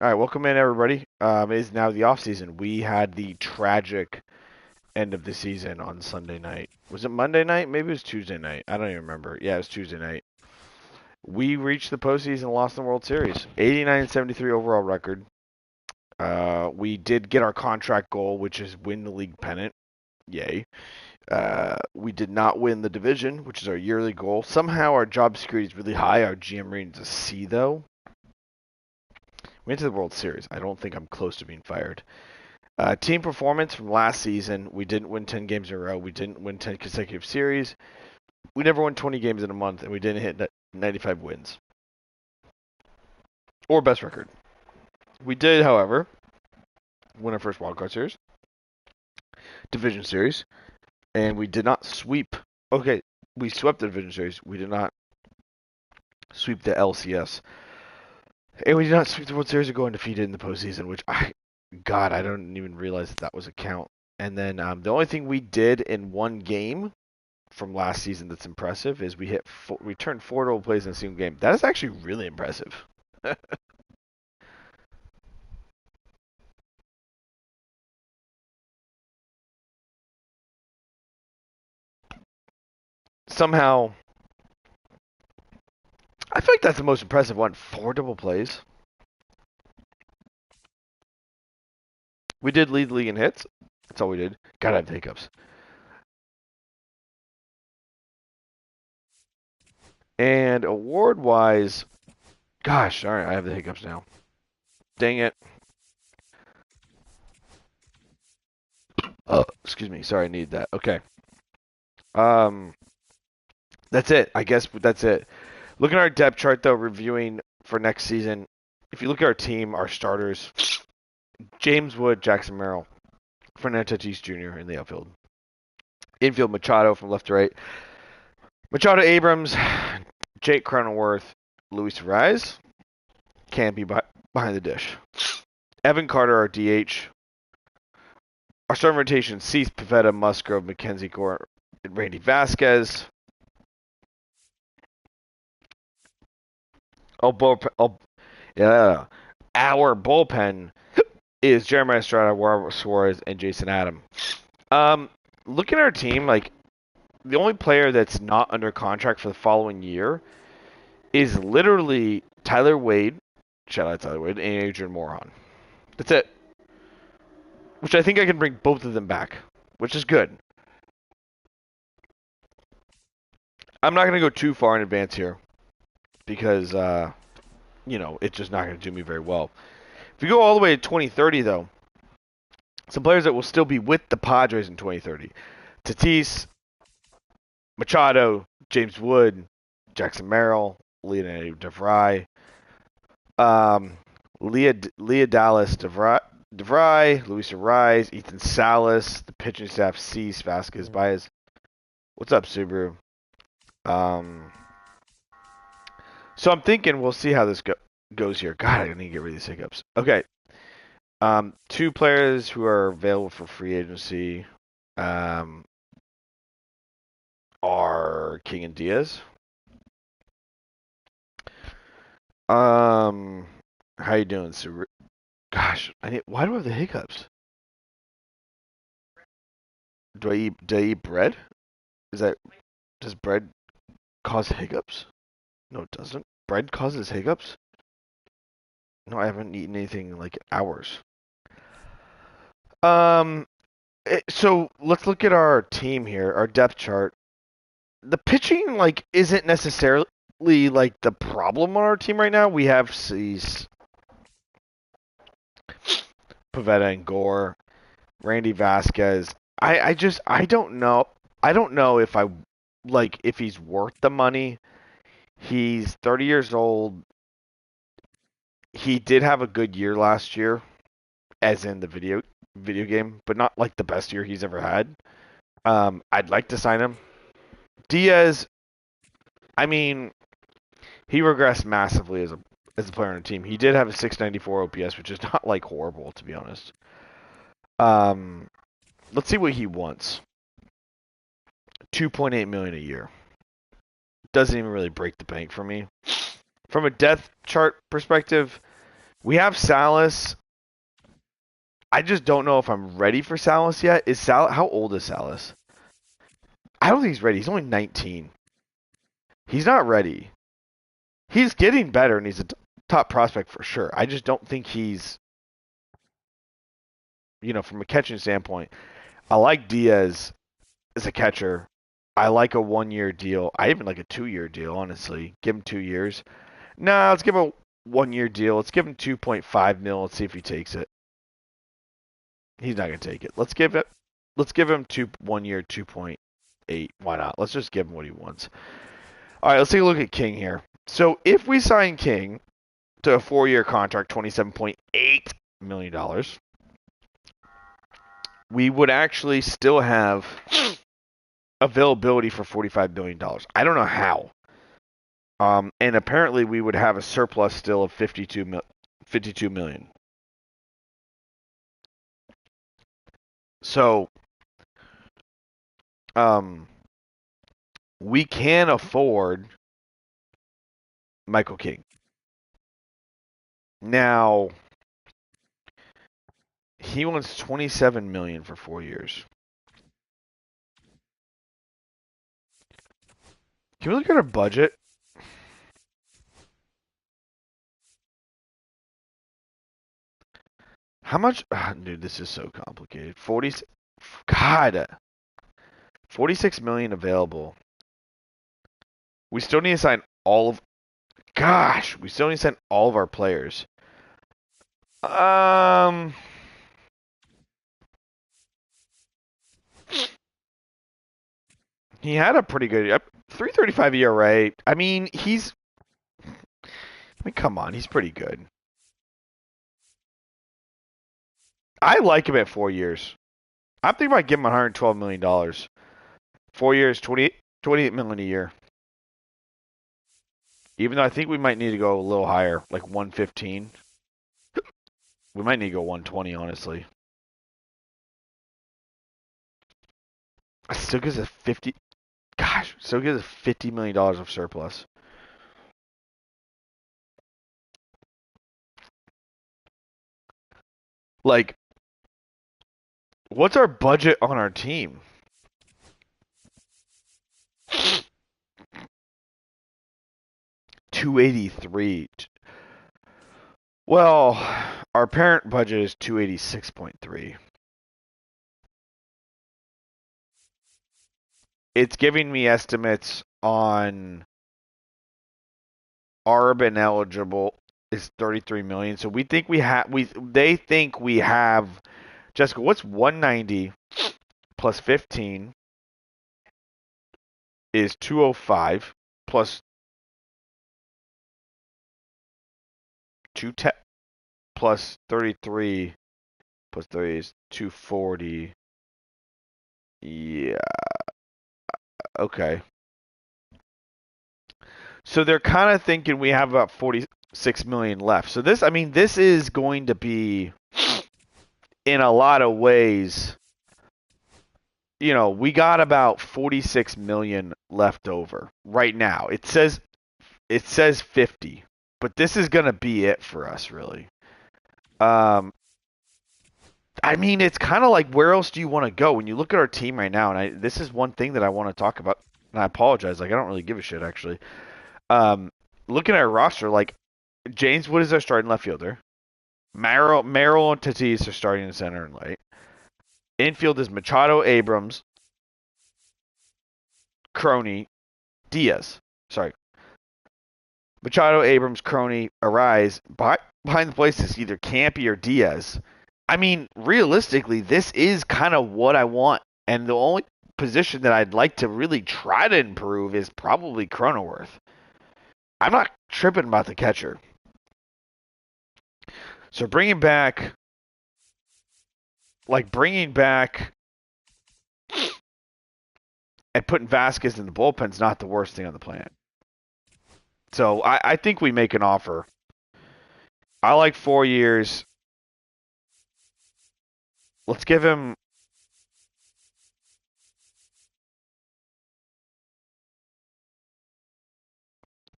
All right, welcome in everybody. It is now the off season. We had the tragic end of the season on Sunday night. Was it Monday night? Maybe it was Tuesday night. I don't even remember. Yeah, it was Tuesday night. We reached the postseason and lost the World Series. 89-73 overall record. We did get our contract goal, which is win the league pennant. Yay. We did not win the division, which is our yearly goal. Somehow our job security is really high. Our GM rating is a C, though. We went to the World Series. I don't think I'm close to being fired. Team performance from last season, we didn't win 10 games in a row. We didn't win 10 consecutive series. We never won 20 games in a month, and we didn't hit 95 wins or best record. We did, however, win our first wildcard series, division series, and we did not sweep. Okay, we swept the division series. We did not sweep the LCS, and we did not sweep the World Series or go undefeated in the postseason. God, I don't even realize that was a count. And then the only thing we did in one game from last season that's impressive is we turned 4 total plays in a single game. That is actually really impressive. Somehow, I feel like that's the most impressive one. 4 double plays. We did lead the league in hits. That's all we did. Gotta have the hiccups. And award wise, gosh, all right, I have the hiccups now. Dang it. Oh, excuse me. Sorry, I need that. Okay. Um, that's it. I guess that's it. Looking at our depth chart, though, reviewing for next season, if you look at our team, our starters, James Wood, Jackson Merrill, Fernando Tatis Jr. in the outfield. Infield, Machado from left to right. Machado, Abrams, Jake Cronenworth, Luis Rise. Can't be behind the dish. Evan Carter, our DH. Our starting rotation, Cease, Pivetta, Musgrove, Mackenzie Gore, and Randy Vasquez. Yeah. Our bullpen is Jeremiah Estrada, Robert Suarez, and Jason Adam. Looking at our team, like the only player that's not under contract for the following year is literally Tyler Wade, shout out Tyler Wade, and Adrian Moron. That's it. Which I think I can bring both of them back, which is good. I'm not going to go too far in advance here because, it's just not going to do me very well. If we go all the way to 2030, though, some players that will still be with the Padres in 2030. Tatis, Machado, James Wood, Jackson Merrill, Leonardo DeVry, Leah Dallas DeVry, Luis Ariz, Ethan Salas, the pitching staff, Cease, Vasquez, Baez. What's up, Subaru? Um, so I'm thinking we'll see how this goes here. God, I need to get rid of these hiccups. Okay. 2 players who are available for free agency are King and Diaz. How you doing, Subaru? Gosh, why do I have the hiccups? Do I eat bread? Is that does bread cause hiccups? No, it doesn't. Bread causes hiccups? No, I haven't eaten anything in like hours. Um, so let's look at our team here, our depth chart. The pitching like isn't necessarily like the problem on our team right now. We have these Pavetta and Gore, Randy Vasquez. I don't know. I don't know if I like if he's worth the money. He's 30 years old. He did have a good year last year, as in the video game, but not like the best year he's ever had. I'd like to sign him. Diaz, I mean, he regressed massively as a player on the team. He did have a 694 OPS, which is not like horrible to be honest. Um, let's see what he wants. 2.8 million a year. Doesn't even really break the bank for me. From a depth chart perspective, We have Salas. I just don't know if I'm ready for Salas yet. How old is Salas? I don't think he's ready. He's only 19. He's not ready. He's getting better, and he's a top prospect for sure. I just don't think he's, from a catching standpoint. I like Diaz as a catcher. I like a 1 year deal. I even like a 2 year deal, honestly. Give him 2 years. Nah, let's give him a 1 year deal. Let's give him 2.5 mil. Let's see if he takes it. He's not gonna take it. Let's give him 1 year 2.8. Why not? Let's just give him what he wants. All right, let's take a look at King here. So if we sign King to a 4 year contract, $27.8 million, we would actually still have availability for $45 million. I don't know how. And apparently we would have a surplus still of 52 million. So, we can afford Michael King. Now, he wants 27 million for 4 years. Can we look at our budget? How much? Dude, this is so complicated. God, 46 million available. We still need to sign all of. Gosh, we still need to sign all of our players. He had a pretty good 3.35 ERA. I mean, come on, he's pretty good. I like him at 4 years. I'm thinking about giving him $112 million. 4 years, 28 million a year. Even though I think we might need to go a little higher, like 115. We might need to go 120, honestly. It still gives us 50. Gosh, still gives us $50 million of surplus. Like, what's our budget on our team? $283. Well, our parent budget is 286.3. It's giving me estimates on ARB and eligible is 33 million. So we think they think we have. Jessica, what's 190 plus 15 is 205 plus 210 plus 33 plus 30 is 240. Yeah. Okay. So they're kind of thinking we have about 46 million left. So this is going to be, in a lot of ways, we got about 46 million left over right now. It says 50, but this is going to be it for us, really. I mean, it's kind of like, where else do you want to go when you look at our team right now? And this is one thing that I want to talk about. And I apologize, like I don't really give a shit actually. Looking at our roster, like James Wood is our starting left fielder. Merrill and Tatis are starting in center and right. Infield is Machado, Abrams, Crony, Diaz. Sorry. Machado, Abrams, Crony, Arise. Behind the place is either Campy or Diaz. I mean, realistically, this is kind of what I want. And the only position that I'd like to really try to improve is probably Cronenworth. I'm not tripping about the catcher. So bringing back and putting Vasquez in the bullpen is not the worst thing on the planet. So I think we make an offer. I like 4 years. Let's give him.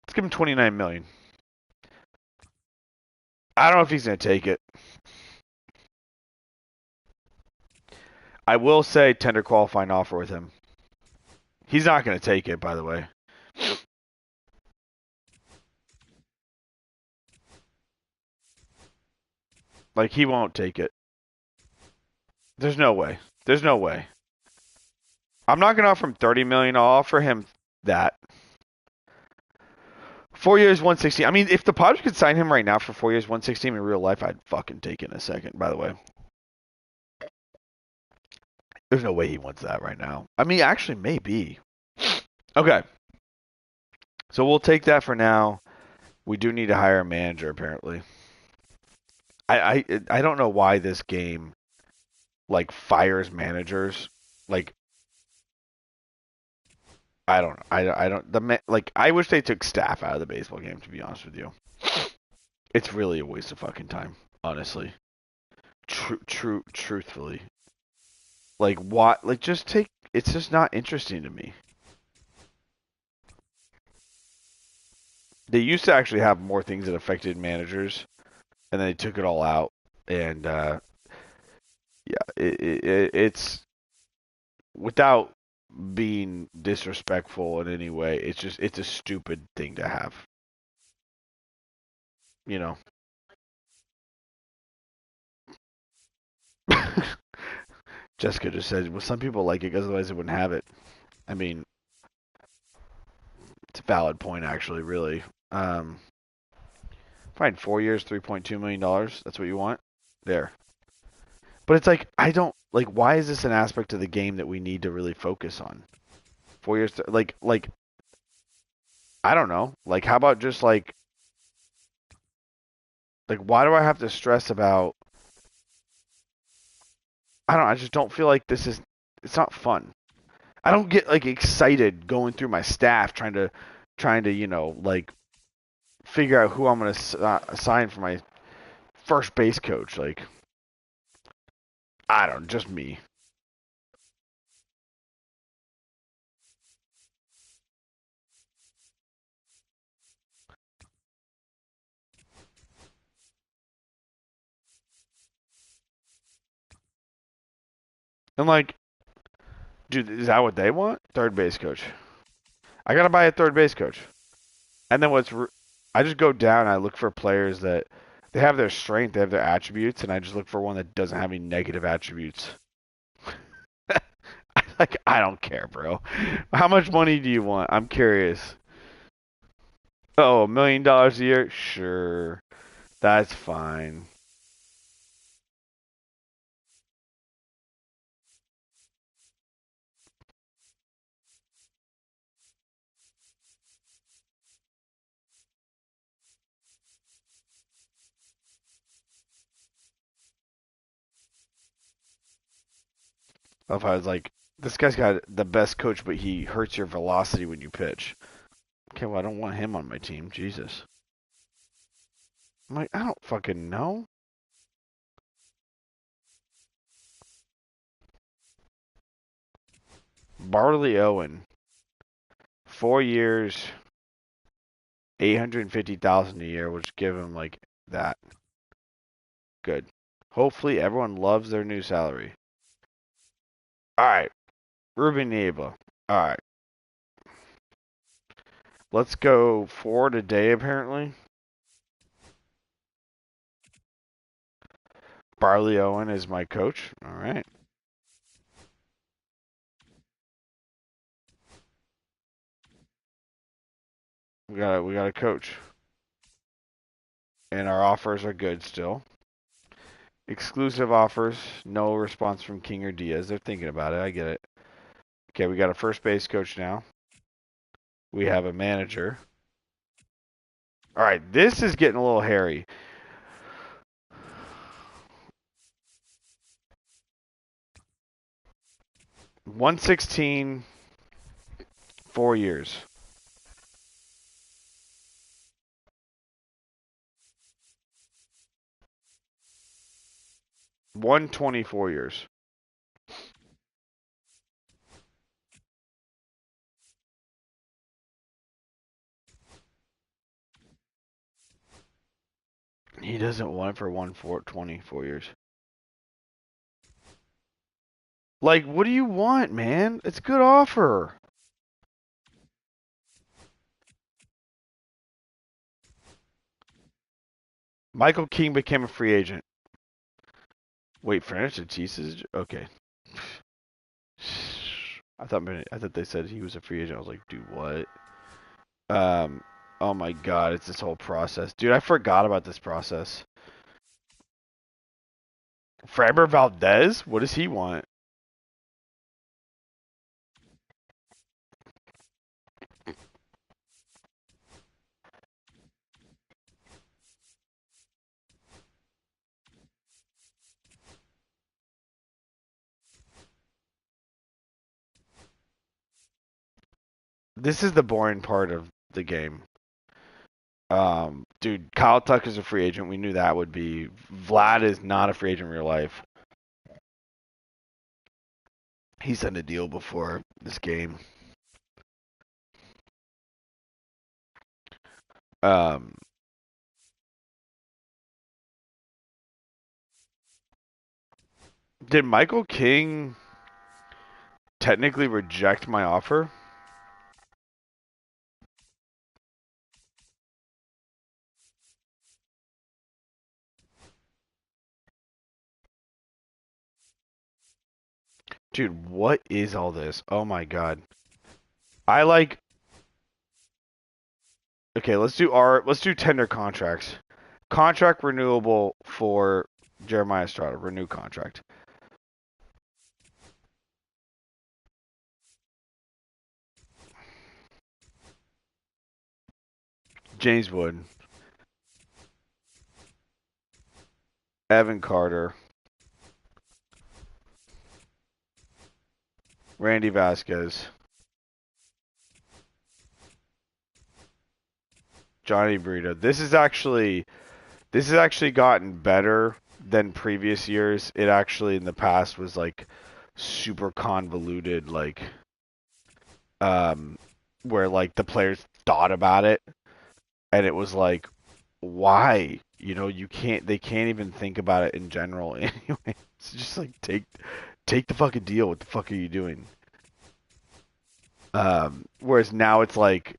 Let's give him 29 million. I don't know if he's going to take it. I will say tender qualifying offer with him. He's not going to take it, by the way. Like, he won't take it. There's no way. There's no way. I'm not going to offer him $30 million. I'll offer him that. 4 years, 116. I mean, if the Padres could sign him right now for 4 years, 116 in real life, I'd fucking take it in a second, by the way. There's no way he wants that right now. I mean, actually, maybe. Okay. So we'll take that for now. We do need to hire a manager, apparently. I don't know why this game like fires managers. Like I don't know. I don't like I wish they took staff out of the baseball game. To be honest with you, it's really a waste of fucking time. Honestly, truthfully, like what? Like just take. It's just not interesting to me. They used to actually have more things that affected managers, and then they took it all out. And yeah, it's without being disrespectful in any way. It's a stupid thing to have. You know. Jessica just said, well, some people like it because otherwise they wouldn't have it. I mean, it's a valid point, actually, really. Fine, 4 years, $3.2 million. That's what you want? There. But it's like, I don't, like, why is this an aspect of the game that we need to really focus on? 4 years, I don't know. Like, how about just, why do I have to stress about, I don't know, I just don't feel like it's not fun. I don't get, like, excited going through my staff trying to, figure out who I'm going to assign for my first base coach. Like, I don't, just me. And like, dude, is that what they want? Third base coach. I gotta buy a third base coach. And then I just go down. And I look for players that they have their strength, they have their attributes, and I just look for one that doesn't have any negative attributes. Like, I don't care, bro. How much money do you want? I'm curious. Oh, $1 million a year? Sure, that's fine. If I was like, this guy's got the best coach, but he hurts your velocity when you pitch. Okay, well, I don't want him on my team. Jesus. I'm like, I don't fucking know. Barley Owen, 4 years, 850,000 a year, which give him like that. Good. Hopefully, everyone loves their new salary. All right, Ruben Niebla. All right, let's go 4 today. Apparently, Barley Owen is my coach. All right, we got a coach, and our offers are good still. Exclusive offers, no response from King or Diaz. They're thinking about it. I get it. Okay, we got a first base coach now. We have a manager. All right, this is getting a little hairy. $116, 4 years. 124 years. He doesn't want it for 4 years. Like, what do you want, man? It's a good offer. Michael King became a free agent. Wait, Fernando Tatis is okay. I thought they said he was a free agent. I was like, dude, what? Um, oh my god, it's this whole process, dude. I forgot about this process. Framber Valdez, what does he want? This is the boring part of the game. Dude, Kyle Tucker's a free agent. We knew that would be. Vlad is not a free agent in real life. He signed a deal before this game. Um, did Michael King technically reject my offer? Dude, what is all this? Oh my god. I like Okay, let's do tender contracts. Contract renewable for Jeremiah Estrada, renew contract. James Wood, Evan Carter, Randy Vasquez, Johnny Brito. This has actually gotten better than previous years. It actually in the past was like super convoluted, like um where like the players thought about it and it was like why? You can't they can't even think about it in general anyway. It's just like take the fucking deal. What the fuck are you doing? Whereas now it's like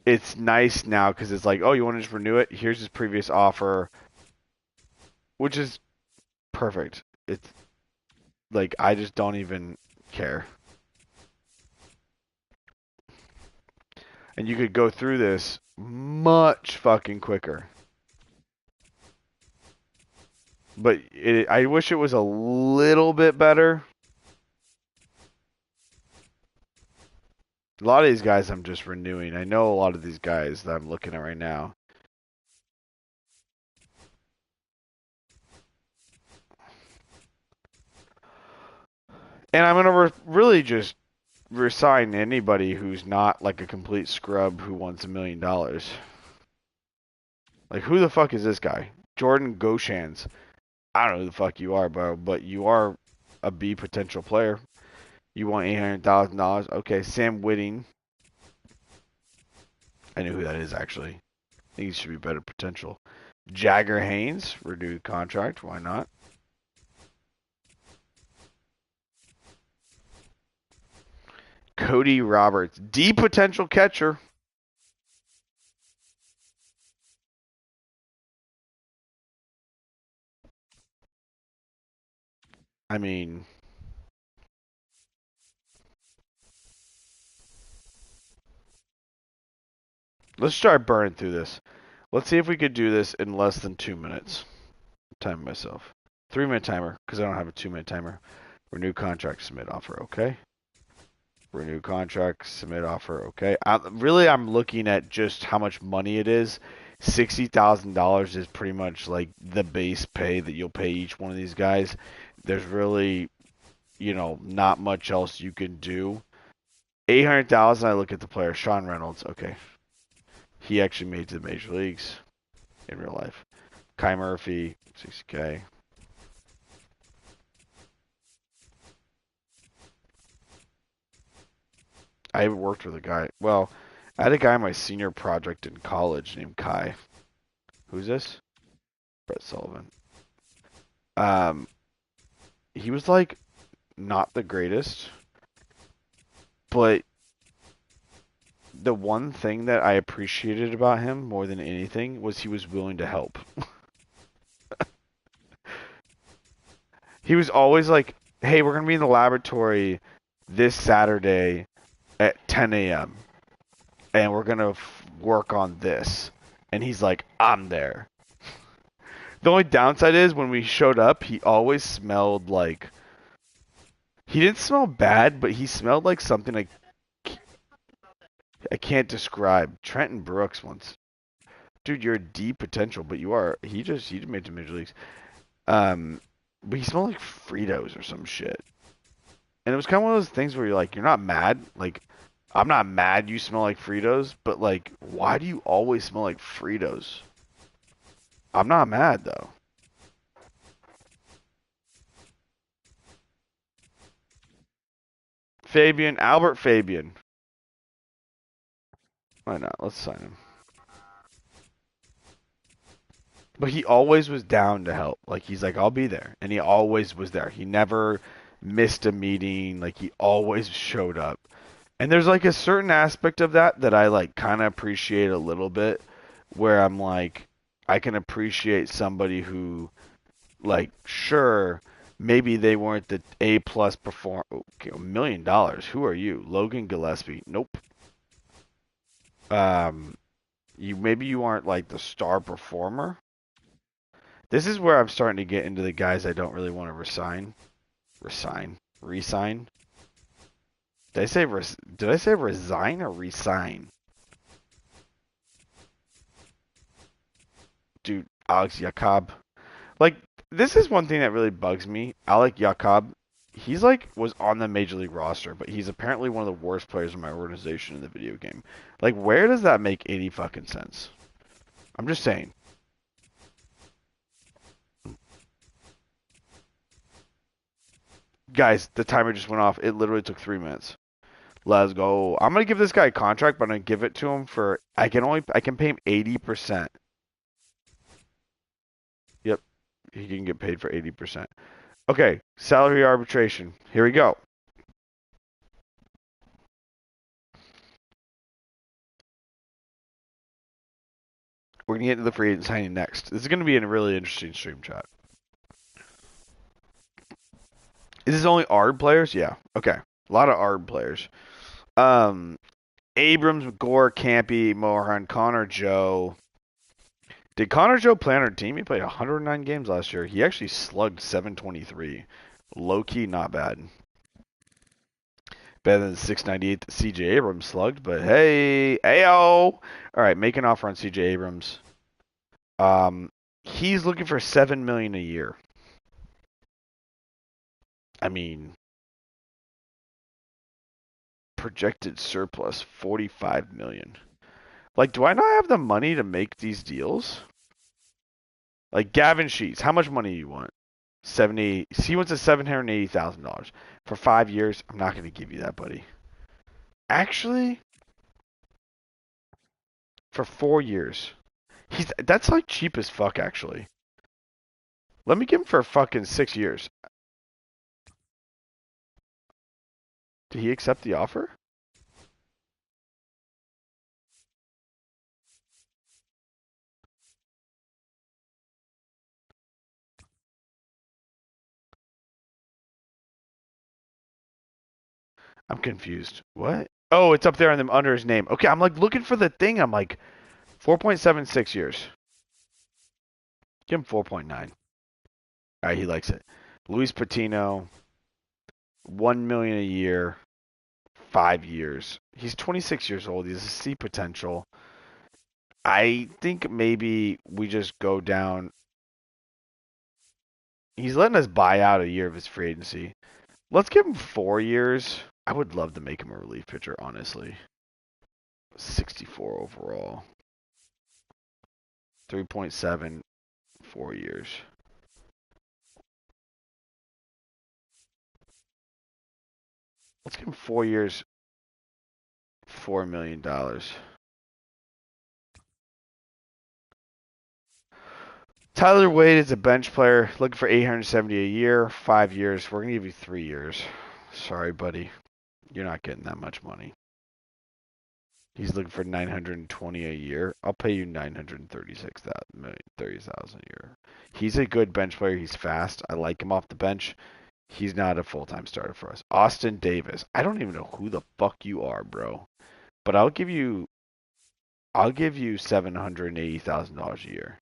it's nice now because it's like, oh, you want to just renew it? Here's his previous offer, which is perfect. It's like I just don't even care. And you could go through this much fucking quicker. But I wish it was a little bit better. A lot of these guys I'm just renewing. I know a lot of these guys that I'm looking at right now. And I'm going to really just resign anybody who's not like a complete scrub who wants $1 million. Like, who the fuck is this guy? Jordan Goshans. I don't know who the fuck you are, bro, but you are a B potential player. You want $800,000. Okay, Sam Whitting. I know who that is, actually. I think he should be better potential. Jagger Haynes, renewed contract. Why not? Cody Roberts, D potential catcher. I mean, let's start burning through this. Let's see if we could do this in less than 2 minutes. Time myself. 3 minute timer, because I don't have a 2 minute timer. Renew contract, submit offer, okay? Renew contract, submit offer, okay? I'm looking at just how much money it is. $60,000 is pretty much like the base pay that you'll pay each one of these guys. There's really, not much else you can do. 800,000. I look at the player, Sean Reynolds. Okay, he actually made to the major leagues in real life. Kai Murphy, 60K. I worked with a guy. Well, I had a guy on my senior project in college named Kai. Who's this? Brett Sullivan. Um, he was like not the greatest, but the one thing that I appreciated about him more than anything was he was willing to help. He was always like, "Hey, we're gonna be in the laboratory this Saturday at 10 a.m. and we're gonna work on this," and he's like, "I'm there." The only downside is when we showed up, he always smelled like he didn't smell bad, but he smelled like something I can't describe. Trenton Brooks once, dude, you're a deep potential, but you are. He just made the major leagues. Um, but he smelled like Fritos or some shit, and it was kind of one of those things where you're like, you're not mad. Like, I'm not mad you smell like Fritos, but like, why do you always smell like Fritos? I'm not mad though. Fabian, Albert Fabian. Why not? Let's sign him. But he always was down to help. Like he's like, I'll be there, and he always was there. He never missed a meeting. Like he always showed up. And there's like a certain aspect of that that I like kind of appreciate a little bit, where I'm like, I can appreciate somebody who, like, sure, maybe they weren't the A plus perform. Okay, $1 million. Who are you, Logan Gillespie? Nope. Um, you maybe you aren't like the star performer. This is where I'm starting to get into the guys I don't really want to resign. Did I say resign or resign? Dude, Alex Jacob. Like, this is one thing that really bugs me. Alec Jacob, he's like was on the major league roster, but he's apparently one of the worst players in my organization in the video game. Like, where does that make any fucking sense? I'm just saying. Guys, the timer just went off. It literally took 3 minutes. Let's go. I'm gonna give this guy a contract, but I'm gonna give it to him for I can pay him 80%. Yep, he can get paid for 80%. Okay, salary arbitration. Here we go. We're gonna get into the free agent signing next. This is gonna be a really interesting stream chat. Is this only ARB players? Yeah. Okay. A lot of ARB players. Um, Abrams, Gore, Campy, Mohan, Connor Joe. Did Connor Joe play on our team? He played 109 games last year. He actually slugged 723. Low key, not bad. Better than the 698 that CJ Abrams slugged, but hey, ayo! All right, make an offer on CJ Abrams. He's looking for $7 million a year. I mean, projected surplus $45 million. Like, do I not have the money to make these deals? Like Gavin Sheets, how much money do you want? 70. He wants a $780,000 for 5 years. I'm not going to give you that, buddy. Actually, for 4 years, that's like cheap as fuck. Actually, let me give him for fucking 6 years. Did he accept the offer? I'm confused. What? Oh, it's up there on them under his name. Okay, I'm like looking for the thing. I'm like 4.76 years. Give him 4.9. All right, he likes it. Luis Patino, 1 million a year, 5 years. He's 26 years old. He has a C potential. I think maybe we just go down. He's letting us buy out a year of his free agency. Let's give him 4 years. I would love to make him a relief pitcher, honestly. 64 overall. 3.7, 4 years. Let's give him 4 years, $4 million. Tyler Wade is a bench player looking for 870 a year, 5 years. We're gonna give you 3 years. Sorry, buddy, you're not getting that much money. He's looking for 920 a year. I'll pay you 936,030,000 a year. He's a good bench player. He's fast. I like him off the bench. He's not a full-time starter for us. Austin Davis. I don't even know who the fuck you are, bro. But I'll give you $780,000 a year.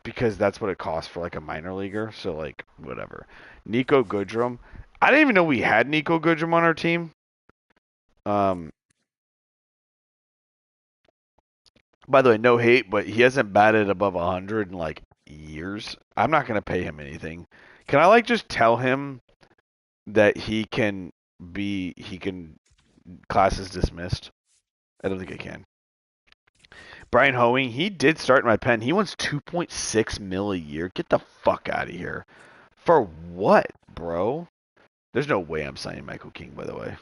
Because that's what it costs for like a minor leaguer. So like whatever. Nico Goodrum. I didn't even know we had Nico Goodrum on our team. Um by the way, no hate, but he hasn't batted above 100 in like years. I'm not gonna pay him anything. Can I like just tell him that he can class is dismissed? I don't think I can. Brian Hoeing, he did start in my pen. He wants 2.6 mil a year. Get the fuck out of here. For what, bro? There's no way I'm signing Michael King, by the way.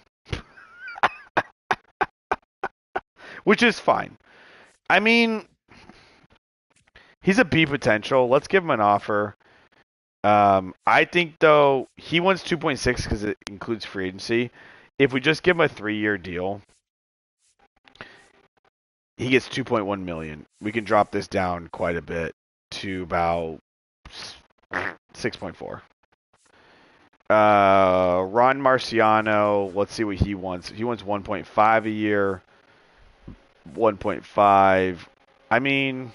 Which is fine. I mean, he's a B potential. Let's give him an offer. I think though he wants 2.6 because it includes free agency. If we just give him a 3-year deal, he gets 2.1 million. We can drop this down quite a bit to about 6.4. Ron Marciano, let's see what he wants. He wants 1.5 a year. 1.5. I mean,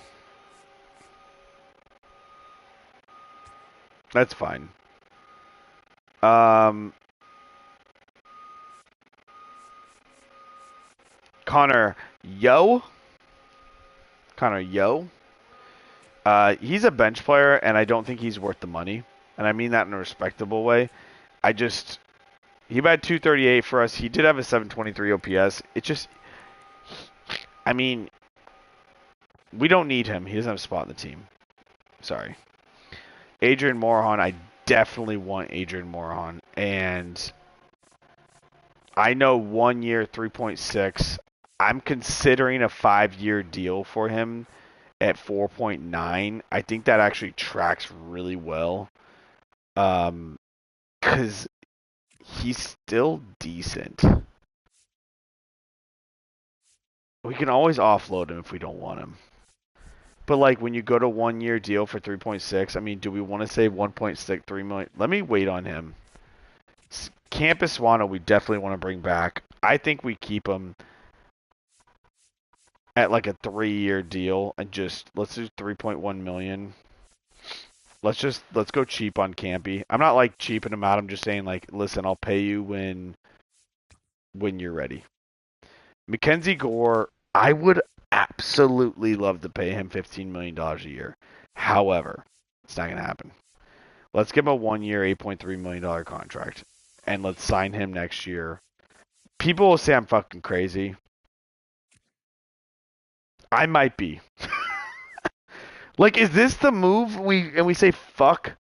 that's fine. Connor Yo. He's a bench player, and I don't think he's worth the money. And I mean that in a respectable way. He had 238 for us. He did have a 723 OPS. I mean, we don't need him. He doesn't have a spot in the team. Sorry. Adrian Morejon, I definitely want Adrian Morejon. And I know 1 year, 3.6. I'm considering a 5-year deal for him at 4.9. I think that actually tracks really well. Because he's still decent. We can always offload him if we don't want him. But like when you go to 1 year deal for 3.6, I mean, do we want to save 1.63 million? Let me wait on him. Campus Wano, we definitely want to bring back. I think we keep him at like a 3-year deal and just let's do 3.1 million. Let's go cheap on Campy. I'm not like cheaping him out. I'm just saying like, listen, I'll pay you when you're ready. Mackenzie Gore, I would absolutely love to pay him $15 million a year. However, it's not going to happen. Let's give him a 1-year, $8.3 million contract, and let's sign him next year. People will say I'm fucking crazy. I might be. Like, is this the move we say fuck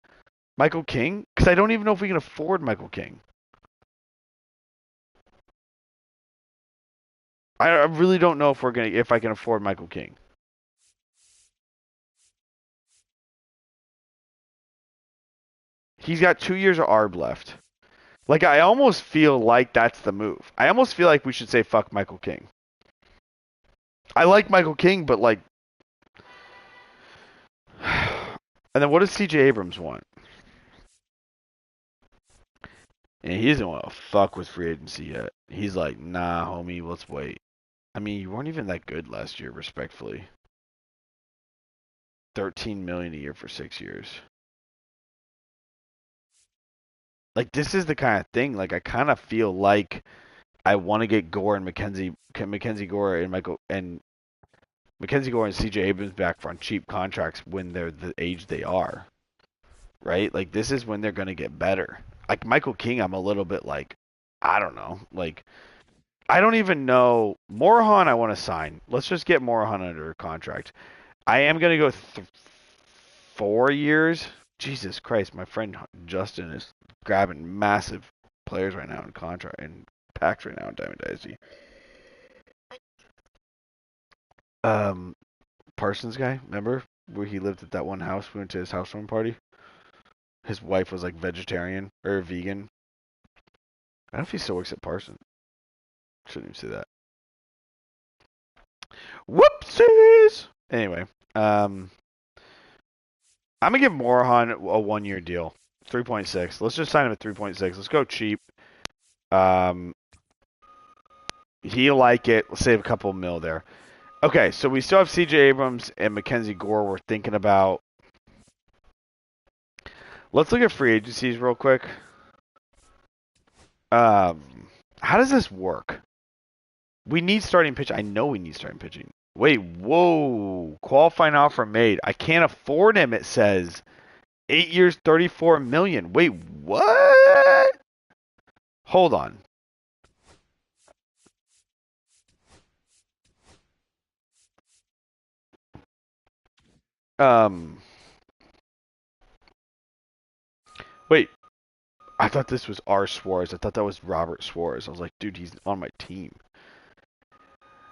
Michael King? Because I don't even know if we can afford Michael King. I really don't know if I can afford Michael King. He's got 2 years of ARB left. Like, I almost feel like that's the move. I almost feel like we should say fuck Michael King. I like Michael King, but like, and then what does CJ Abrams want? And he doesn't want to fuck with free agency yet. He's like, nah, homie, let's wait. I mean, you weren't even that good last year, respectfully. 13 million a year for 6 years. Like, this is the kind of thing. Like, I kind of feel like I want to get Gore and Mackenzie Gore and Mackenzie Gore and CJ Abrams back on cheap contracts when they're the age they are. Right? Like, this is when they're going to get better. Like, Michael King, I'm a little bit like, I don't know. Like, I don't even know. Morejon, I want to sign. Let's just get Morejon under contract. I am going to go 4 years. Jesus Christ, my friend Justin is grabbing massive players right now in contract and packs right now in Diamond Dynasty. Parsons guy, remember? Where he lived at that one house. We went to his housewarming party. His wife was like vegetarian or vegan. I don't know if he still works at Parsons. Shouldn't even say that. Whoopsies! Anyway, I'm gonna give Morahan a 1-year deal. 3.6. Let's just sign him at 3.6. Let's go cheap. Um, he'll like it. Let's save a couple mil there. Okay, so we still have C.J. Abrams and Mackenzie Gore. We're thinking about. Let's look at free agencies real quick. How does this work? We need starting pitch. I know we need starting pitching. Wait, whoa! Qualifying offer made. I can't afford him. It says 8 years, 34 million. Wait, what? Hold on. Um, wait. I thought this was R. Suarez. I thought that was Robert Suarez. I was like, dude, he's on my team.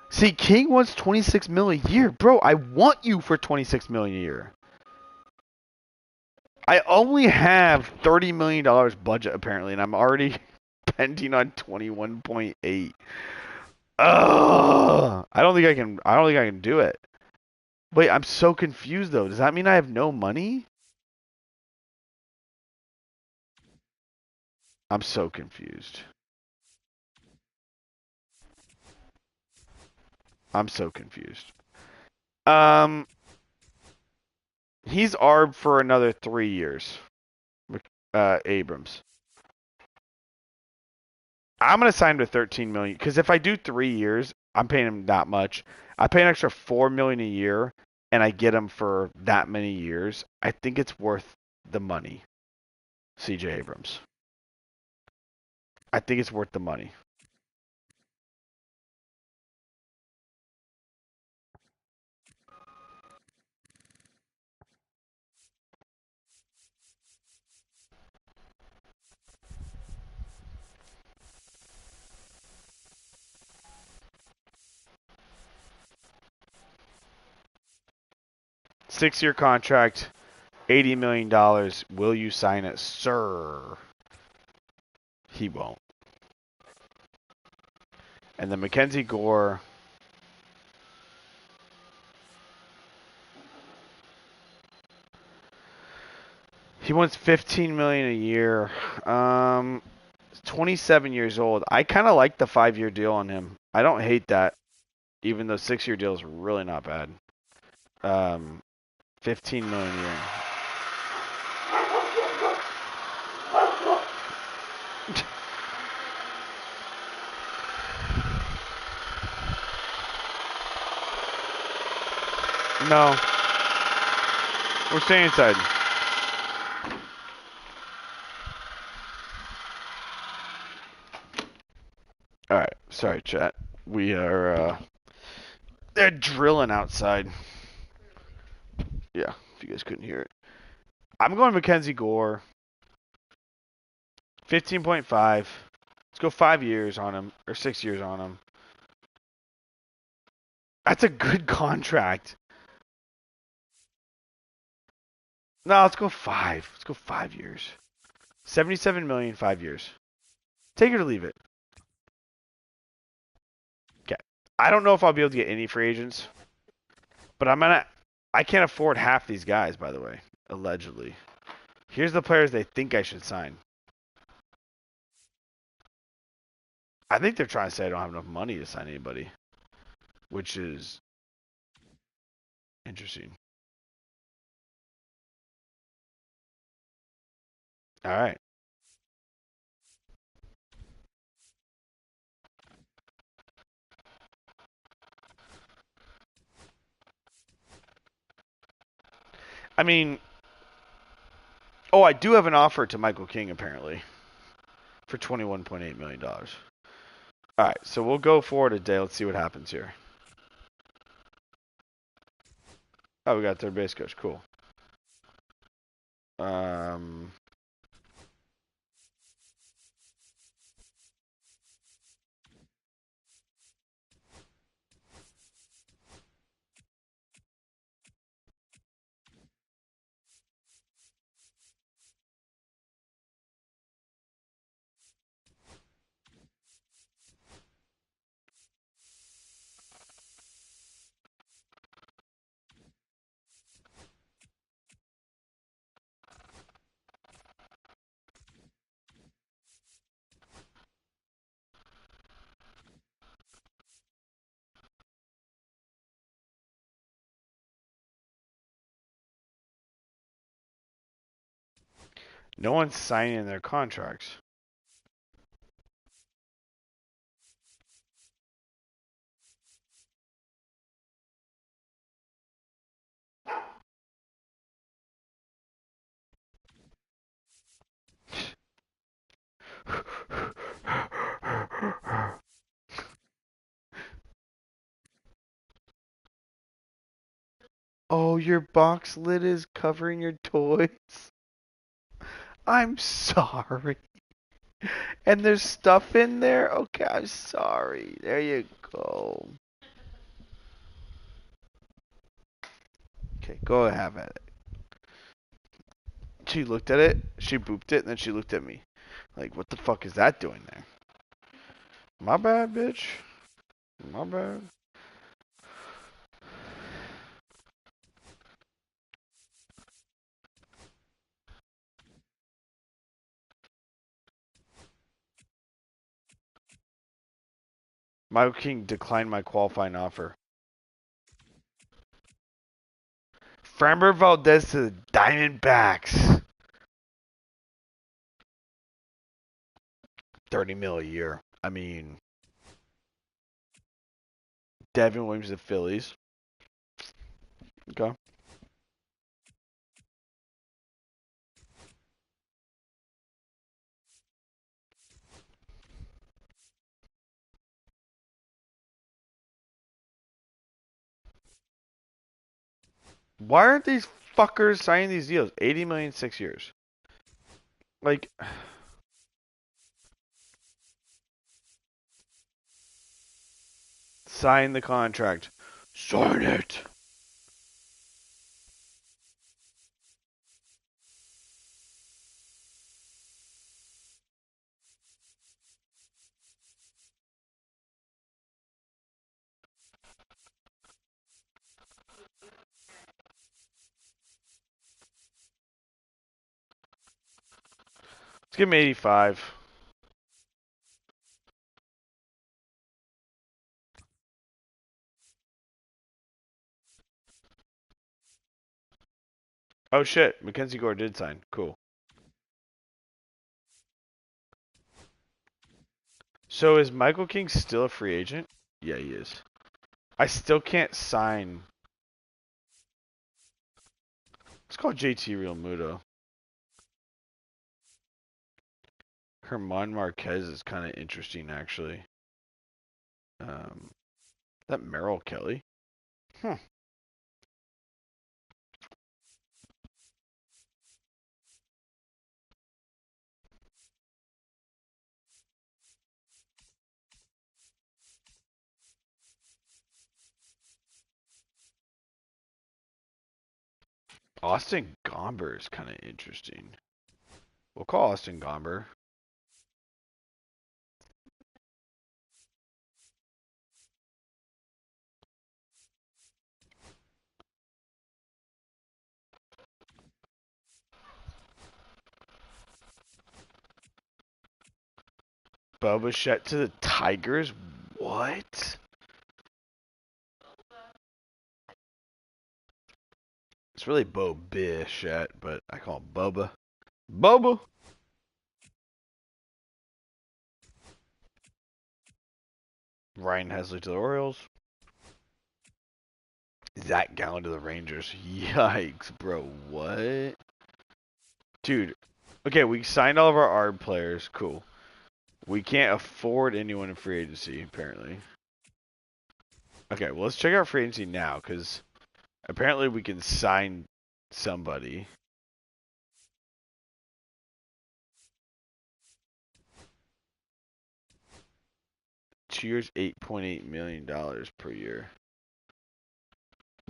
See, King wants 26 million a year, bro. I want you for 26 million a year. I only have $30 million budget apparently, and I'm already pending on 21.8. Ugh! I don't think I can. I don't think I can do it. Wait, I'm so confused though. Does that mean I have no money? I'm so confused. I'm so confused. Um, he's ARB for another 3 years. Abrams. I'm gonna sign him to 13 million because if I do 3 years, I'm paying him that much. I pay an extra 4 million a year, and I get him for that many years. I think it's worth the money. C.J. Abrams. I think it's worth the money. Six-year contract, $80 million. Will you sign it, sir? He won't. And then Mackenzie Gore. He wants 15 million a year. 27 years old. I kind of like the 5-year deal on him. I don't hate that, even though 6-year deal is really not bad. 15 million a year. No, we're staying inside. All right, sorry, chat. We are. They're drilling outside. Yeah, if you guys couldn't hear it. I'm going Mackenzie Gore. 15.5. Let's go 5 years on him, or 6 years on him. That's a good contract. No, let's go 5. Let's go 5 years. 77 million, 5 years. Take it or leave it. Okay. I don't know if I'll be able to get any free agents, but I can't afford half these guys, by the way, allegedly. Here's the players they think I should sign. I think they're trying to say I don't have enough money to sign anybody, which is interesting. All right. I mean, oh, I do have an offer to Michael King apparently for $21.8 million. All right, so we'll go forward a day. Let's see what happens here. Oh, we got third base coach. Cool. Um, No one's signing their contracts. Oh, your box lid is covering your toys? I'm sorry. And there's stuff in there? Okay, I'm sorry. There you go. Okay, go have at it. She looked at it, she booped it, and then she looked at me. Like, what the fuck is that doing there? My bad, bitch. My bad. Michael King declined my qualifying offer. Framber Valdez to the Diamondbacks. 30 mil a year. I mean, Devin Williams to the Phillies. Okay. Why aren't these fuckers signing these deals? 80 million, 6 years. Like, sign the contract. Sign it. Let's give him 85. Oh shit, Mackenzie Gore did sign. Cool. So is Michael King still a free agent? Yeah, he is. I still can't sign. Let's call JT Real Muto. Herman Marquez is kind of interesting, actually. That Merrill Kelly? Hmm. Austin Gomber is kind of interesting. We'll call Austin Gomber. Bo Bichette to the Tigers? What? It's really Bo Bichette, but I call him Bubba. Bubba! Ryan Hesley to the Orioles. Zach Gallen to the Rangers. Yikes, bro. What? Dude. Okay, we signed all of our ARB players. Cool. We can't afford anyone in free agency, apparently. Okay, well, let's check out free agency now, because apparently we can sign somebody. 2 years, $8.8 million per year.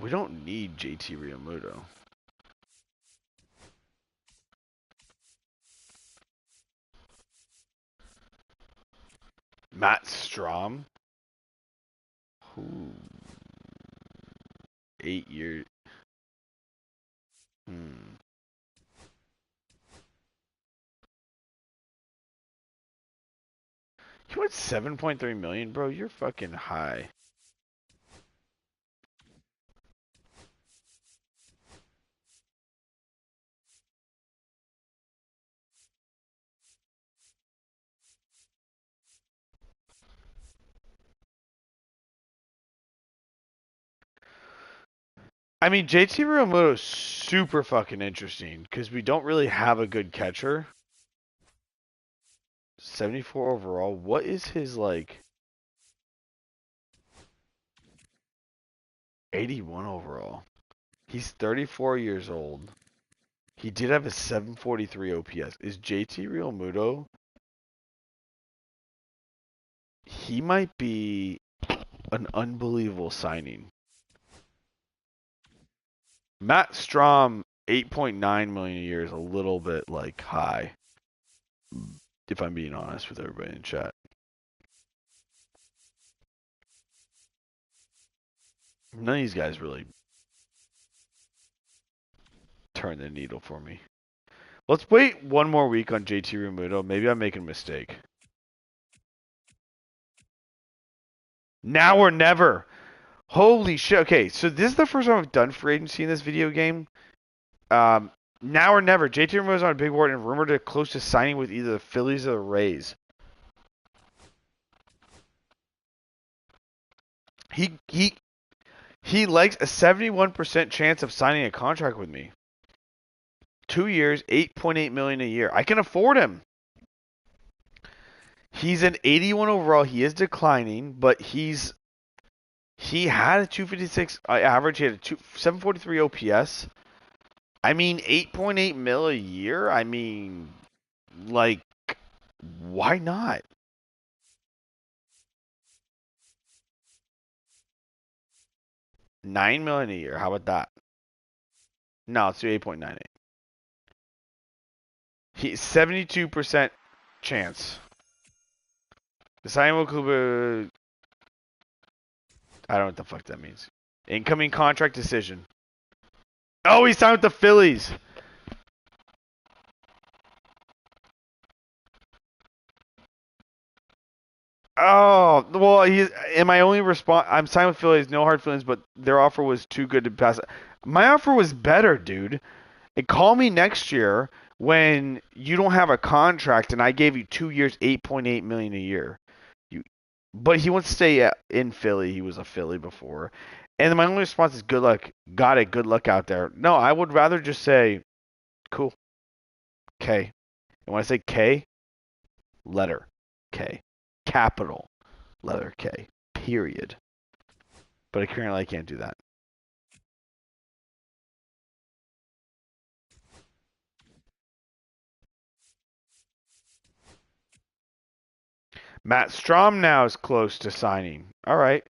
We don't need JT Realmuto. Matt Strom. Ooh. 8 years. You want 7.3 million, bro? You're fucking high. I mean, JT Realmuto is super fucking interesting because we don't really have a good catcher. 74 overall. What is his like 81 overall? He's 34 years old. He did have a 743 OPS. Is JT Realmuto? He might be an unbelievable signing. Matt Strom, 8.9 million a year is a little bit like high, if I'm being honest with everybody in chat. None of these guys really turn the needle for me. Let's wait one more week on JT Realmuto. Maybe I'm making a mistake. Now or never. Holy shit. Okay, so this is the first time I've done free agency in this video game. Um, Now or never. JT Realmuto's on a big board and rumored to close to signing with either the Phillies or the Rays. He he he likes a 71% chance of signing a contract with me. 2 years, 8.8 million a year. I can afford him. He's an 81 overall. He is declining, but he had a 256 average. He had a 743 OPS. I mean, 8.8 mil a year. I mean, like, why not? 9 million a year. How about that? No, let's do 8.98. He's 72% chance. The signing will include. I don't know what the fuck that means. Incoming contract decision. Oh, he signed with the Phillies. Oh, well, and my only response, I'm signed with Phillies, no hard feelings, but their offer was too good to pass. My offer was better, dude. And call me next year when you don't have a contract and I gave you 2 years, 8.8 million a year. You, but he wants to stay in Philly. He was a Philly before. And my only response is good luck. Got it. Good luck out there. No, I would rather just say, cool, K. And when I say K, letter K. Capital letter K. Period. But currently I can't do that. Matt Strom now is close to signing. All right.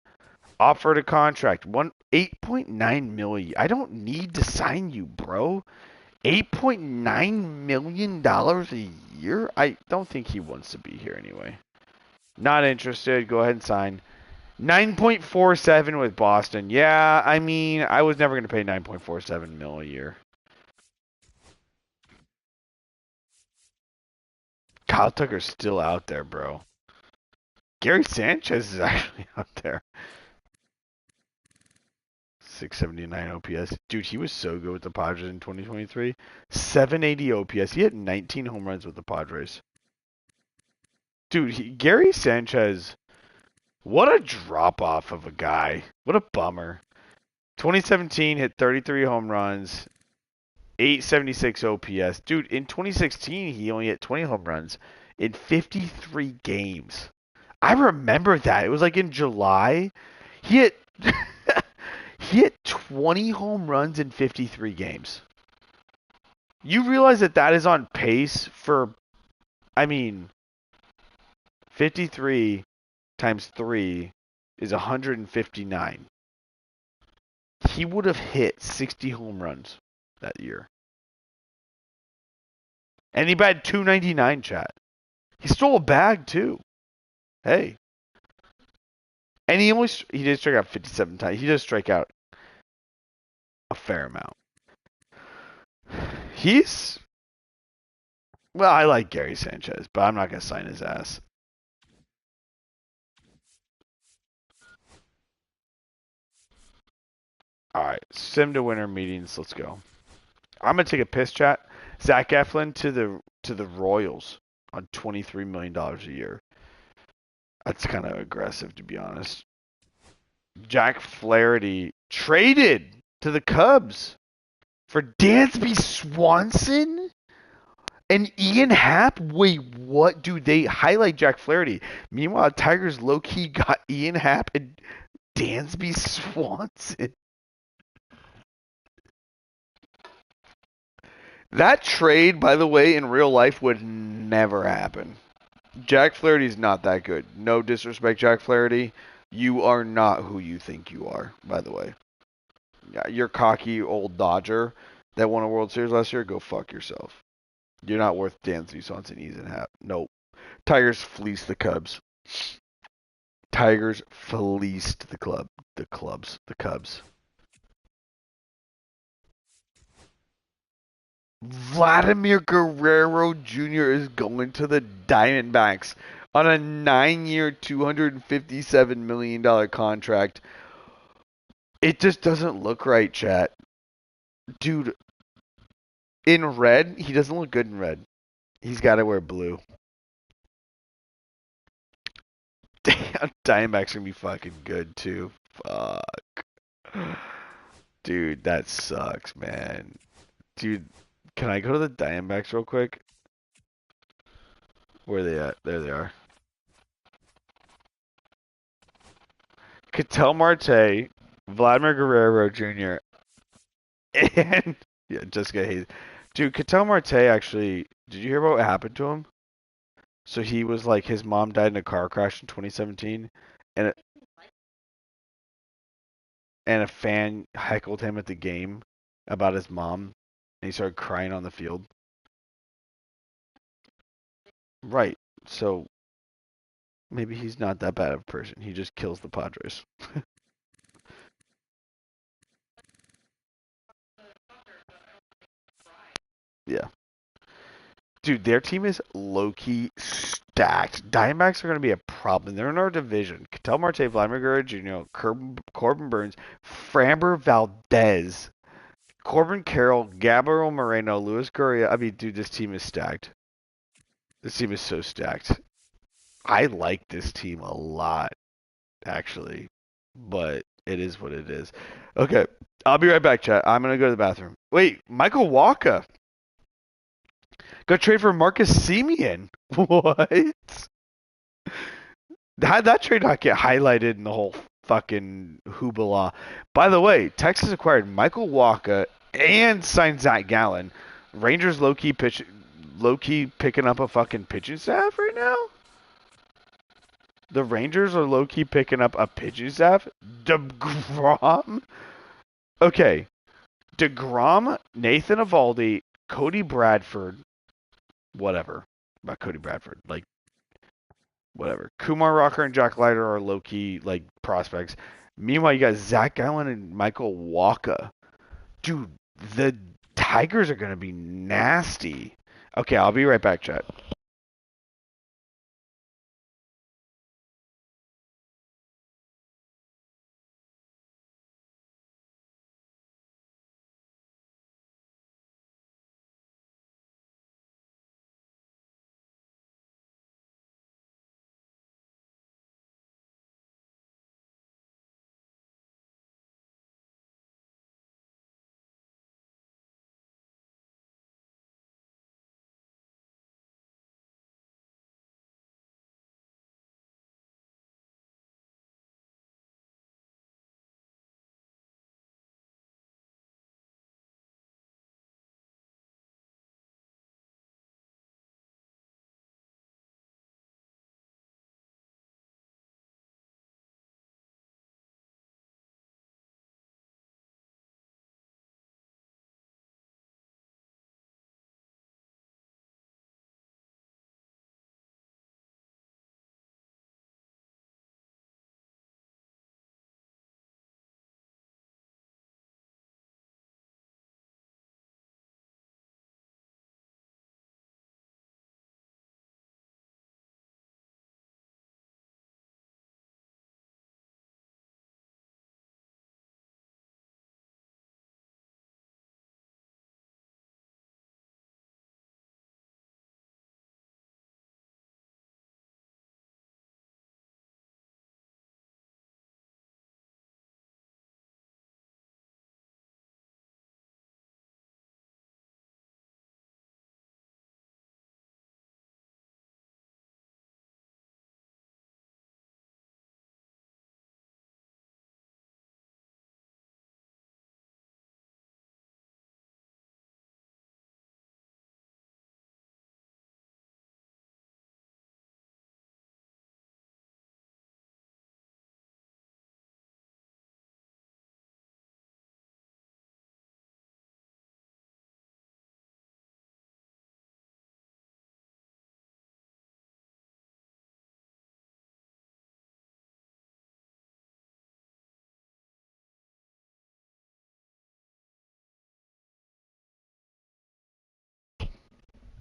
Offered a contract. 8.9 million. I don't need to sign you, bro. $8.9 million a year? I don't think he wants to be here anyway. Not interested. Go ahead and sign. 9.47 with Boston. Yeah, I mean, I was never going to pay 9.47 mil a year. Kyle Tucker's still out there, bro. Gary Sanchez is actually out there. 679 OPS. Dude, he was so good with the Padres in 2023. 780 OPS. He had 19 home runs with the Padres. Dude, Gary Sanchez, what a drop off of a guy. What a bummer. 2017 hit 33 home runs, 876 OPS. Dude, in 2016 he only hit 20 home runs in 53 games. I remember that. It was like in July. He hit he hit 20 home runs in 53 games. You realize that is on pace for, I mean, 53 times 3 is 159. He would have hit 60 home runs that year. And he batted 299, chat. He stole a bag, too. Hey. And he did strike out 57 times. He does strike out a fair amount. Well, I like Gary Sanchez, but I'm not going to sign his ass. All right, sim to winner meetings. Let's go. I'm gonna take a piss, chat. Zach Eflin to the Royals on $23 million a year. That's kind of aggressive, to be honest. Jack Flaherty traded to the Cubs for Dansby Swanson and Ian Happ. Wait, what? Dude, they highlight Jack Flaherty. Meanwhile, Tigers low key got Ian Happ and Dansby Swanson. That trade, by the way, in real life would never happen. Jack Flaherty's not that good. No disrespect, Jack Flaherty. You are not who you think you are, by the way. Yeah, you're cocky old Dodger that won a World Series last year. Go fuck yourself. You're not worth Dansby Swanson, Eason Happ. Nope. Tigers fleeced the Cubs. Tigers fleeced the Cubs. Vladimir Guerrero Jr. is going to the Diamondbacks on a 9-year, $257 million contract. It just doesn't look right, chat. Dude, in red, he doesn't look good in red. He's got to wear blue. Damn, Diamondbacks are going to be fucking good, too. Fuck. Dude, that sucks, man. Dude, can I go to the Diamondbacks real quick? Where are they at? There they are. Ketel Marte, Vladimir Guerrero Jr., and yeah, Jessica Hayes. Dude, Ketel Marte actually, did you hear about what happened to him? So he was like, his mom died in a car crash in 2017, and a fan heckled him at the game about his mom, and he started crying on the field. Right. So maybe he's not that bad of a person. He just kills the Padres. Yeah. Dude, their team is low-key stacked. Diamondbacks are going to be a problem. They're in our division. Ketel Marte, Vladimir Guerrero Jr., Corbin Burns, Framber Valdez, Corbin Carroll, Gabriel Moreno, Luis Gurriel. I mean, dude, this team is stacked. This team is so stacked. I like this team a lot, actually, but it is what it is. Okay, I'll be right back, chat. I'm going to go to the bathroom. Wait, Michael Walker. Go trade for Marcus Semien. What? How'd that trade not get highlighted in the whole fucking hoopla? By the way, Texas acquired Michael Walker and signed Zach Gallen. Rangers low key picking up a fucking pitching staff right now. The Rangers are low key picking up a pitching staff. DeGrom. Okay, DeGrom, Nathan Eovaldi, Cody Bradford. Whatever about Cody Bradford. Like whatever. Kumar Rocker and Jack Leiter are low key like prospects. Meanwhile, you got Zach Gallen and Michael Walker. Dude, the Tigers are gonna be nasty. Okay, I'll be right back, chat.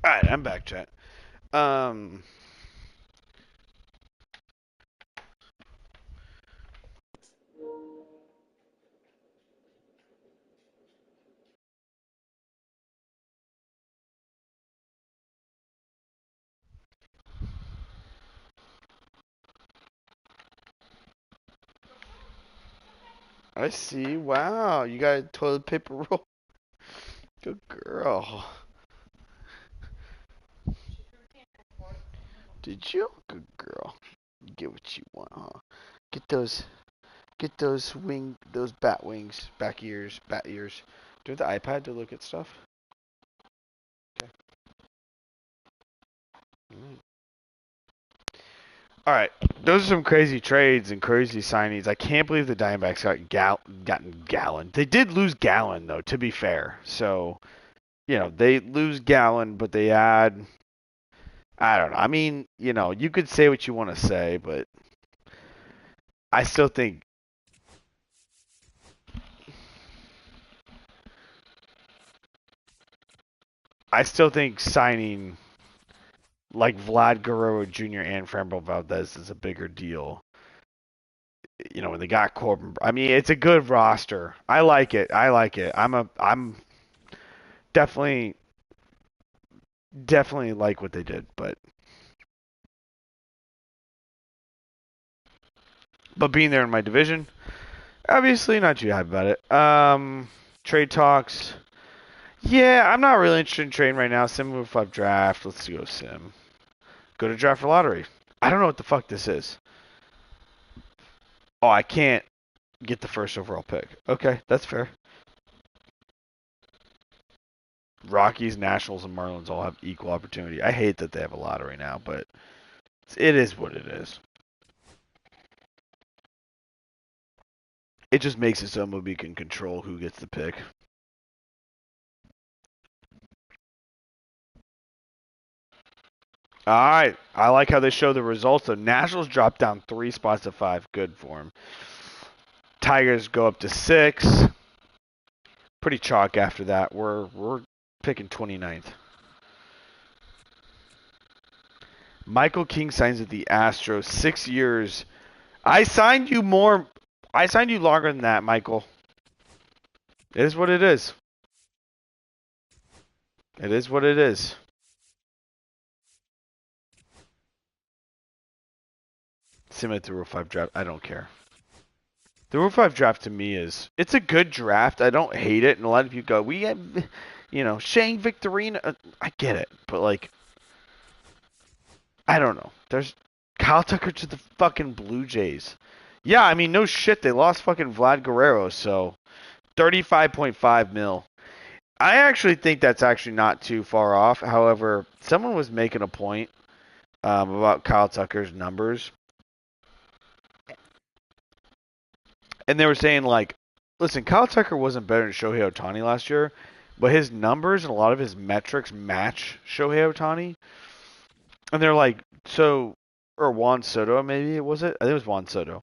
All right, I'm back, chat. I see. Wow, you got a toilet paper roll. Good girl. Did you? Good girl. You get what you want, huh? Get those. Get those bat wings, bat ears. Do you have the iPad to look at stuff? Okay. All right. Those are some crazy trades and crazy signings. I can't believe the Diamondbacks gotten Gallon. They did lose Gallon though, to be fair. So, they lose Gallon, but they add. I don't know. I mean, you could say what you want to say, but I still think signing like Vlad Guerrero Jr. and Framber Valdez is a bigger deal. When they got Corbin. I mean, it's a good roster. I like it. I'm definitely like what they did, but being there in my division, obviously not too happy about it. Trade talks. Yeah, I'm not really interested in trading right now. Sim move 5 draft. Let's go Sim. Go to draft for lottery. I don't know what the fuck this is. Oh, I can't get the first overall pick. Okay, that's fair. Rockies, Nationals, and Marlins all have equal opportunity. I hate that they have a lottery now, but it is what it is. It just makes it so MLB can control who gets the pick. All right. I like how they show the results. The Nationals dropped down 3 spots to 5. Good for them. Tigers go up to 6. Pretty chalk after that. We're picking 29th. Michael King signs with the Astros. 6 years. I signed you longer than that, Michael. It is what it is. It is what it is. Submit the Rule 5 draft. I don't care. The Rule 5 draft to me it's a good draft. I don't hate it. And a lot of people go, we have, Shane Victorino. I get it. But, I don't know. There's Kyle Tucker to the fucking Blue Jays. Yeah, I mean, no shit. They lost fucking Vlad Guerrero. So, 35.5 mil. I actually think that's actually not too far off. However, someone was making a point about Kyle Tucker's numbers. And they were saying, listen, Kyle Tucker wasn't better than Shohei Ohtani last year, but his numbers and a lot of his metrics match Shohei Ohtani. And they're like, or Juan Soto, maybe, was it? I think it was Juan Soto.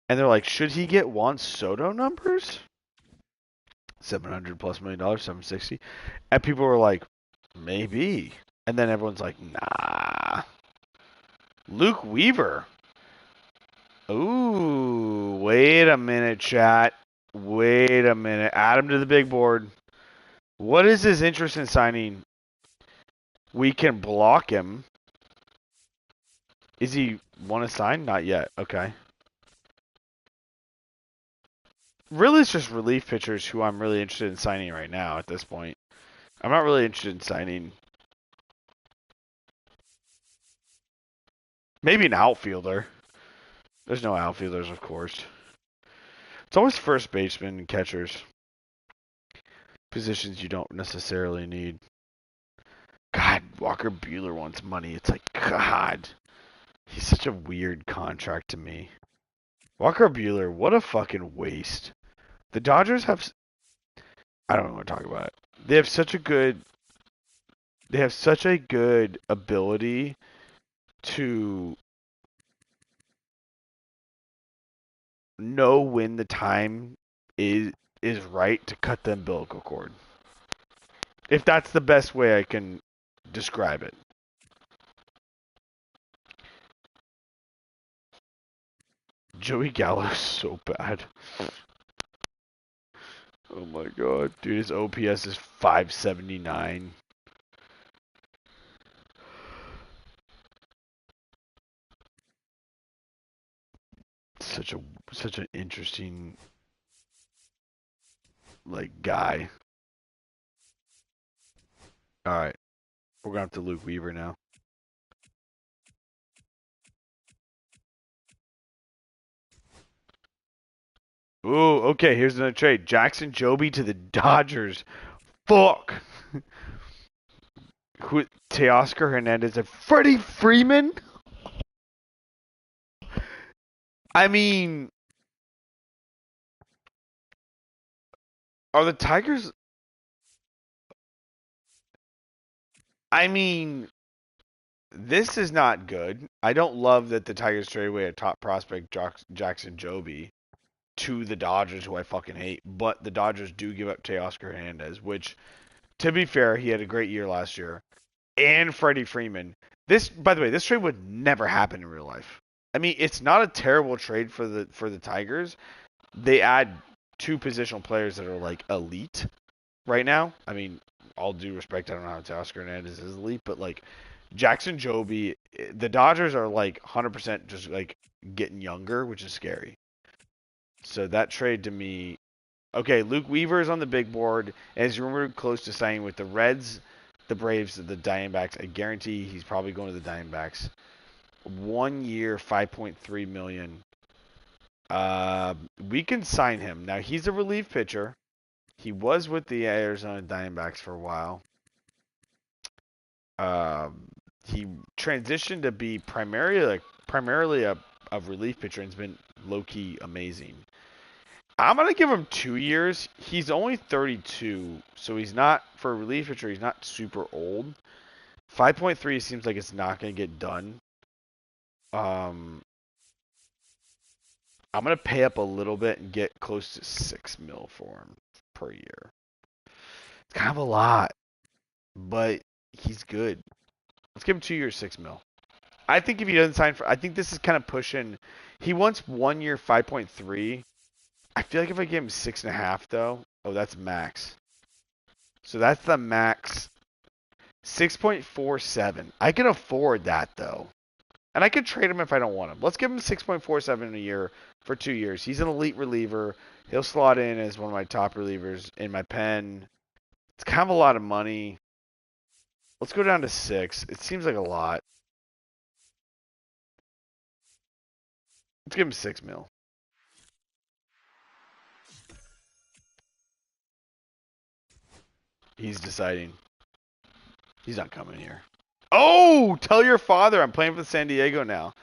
And they're like, should he get Juan Soto numbers? $700 plus million, 760. And people were like, maybe. And then everyone's like, nah. Luke Weaver. Ooh, wait a minute, chat. Wait a minute. Add him to the big board. What is his interest in signing? We can block him. Is he want to sign? Not yet. Okay. Really, it's just relief pitchers who I'm really interested in signing right now at this point. I'm not really interested in signing. Maybe an outfielder. There's no outfielders, of course. It's always first baseman and catchers. Positions you don't necessarily need. God, Walker Buehler wants money. It's like, God. He's such a weird contract to me. Walker Buehler, what a fucking waste. The Dodgers have. I don't want to talk about it. They have such a good. They have such a good ability to know when the time is right to cut the umbilical cord. If that's the best way I can Describe it. Joey Gallo's so bad. Oh my god, dude, his OPS is 579. Such an interesting guy. All right, we're going to Luke Weaver now. Ooh, okay, here's another trade. Jackson Joby to the Dodgers. Fuck. Teoscar Hernandez and Freddie Freeman? I mean, are the Tigers... I mean, this is not good. I don't love that the Tigers trade away a top prospect, Jackson Joby, to the Dodgers, who I fucking hate. But the Dodgers do give up Teoscar Hernandez, which, to be fair, he had a great year last year. And Freddie Freeman. This, by the way, this trade would never happen in real life. I mean, it's not a terrible trade for the Tigers. They add two positional players that are like elite right now. I mean, all due respect, I don't know how Teoscar Hernandez is elite, but like Jackson Joby, the Dodgers are like 100% just like getting younger, which is scary. So that trade to me, okay, Luke Weaver is on the big board and is rumored close to signing with the Reds, the Braves, the Diamondbacks. I guarantee he's probably going to the Diamondbacks. 1 year, 5.3 million. We can sign him. Now he's a relief pitcher. He was with the Arizona Diamondbacks for a while. He transitioned to be primarily a relief pitcher and has been low key amazing. I'm gonna give him 2 years. He's only 32, so he's not, for a relief pitcher, he's not super old. 5.3 seems like it's not gonna get done. Um, I'm gonna pay up a little bit and get close to 6 mil for him per year. It's kind of a lot, but he's good. Let's give him 2 years, 6 mil. I think if he doesn't sign for, I think this is kind of pushing. He wants 1 year, 5.3. I feel like if I give him 6.5 though, oh, that's max. So that's the max. 6.47. I can afford that though. And I could trade him if I don't want him. Let's give him 6.47 a year for 2 years. He's an elite reliever. He'll slot in as one of my top relievers in my pen. It's kind of a lot of money. Let's go down to 6. It seems like a lot. Let's give him 6 mil. He's deciding. He's not coming here. Oh, tell your father I'm playing for San Diego now.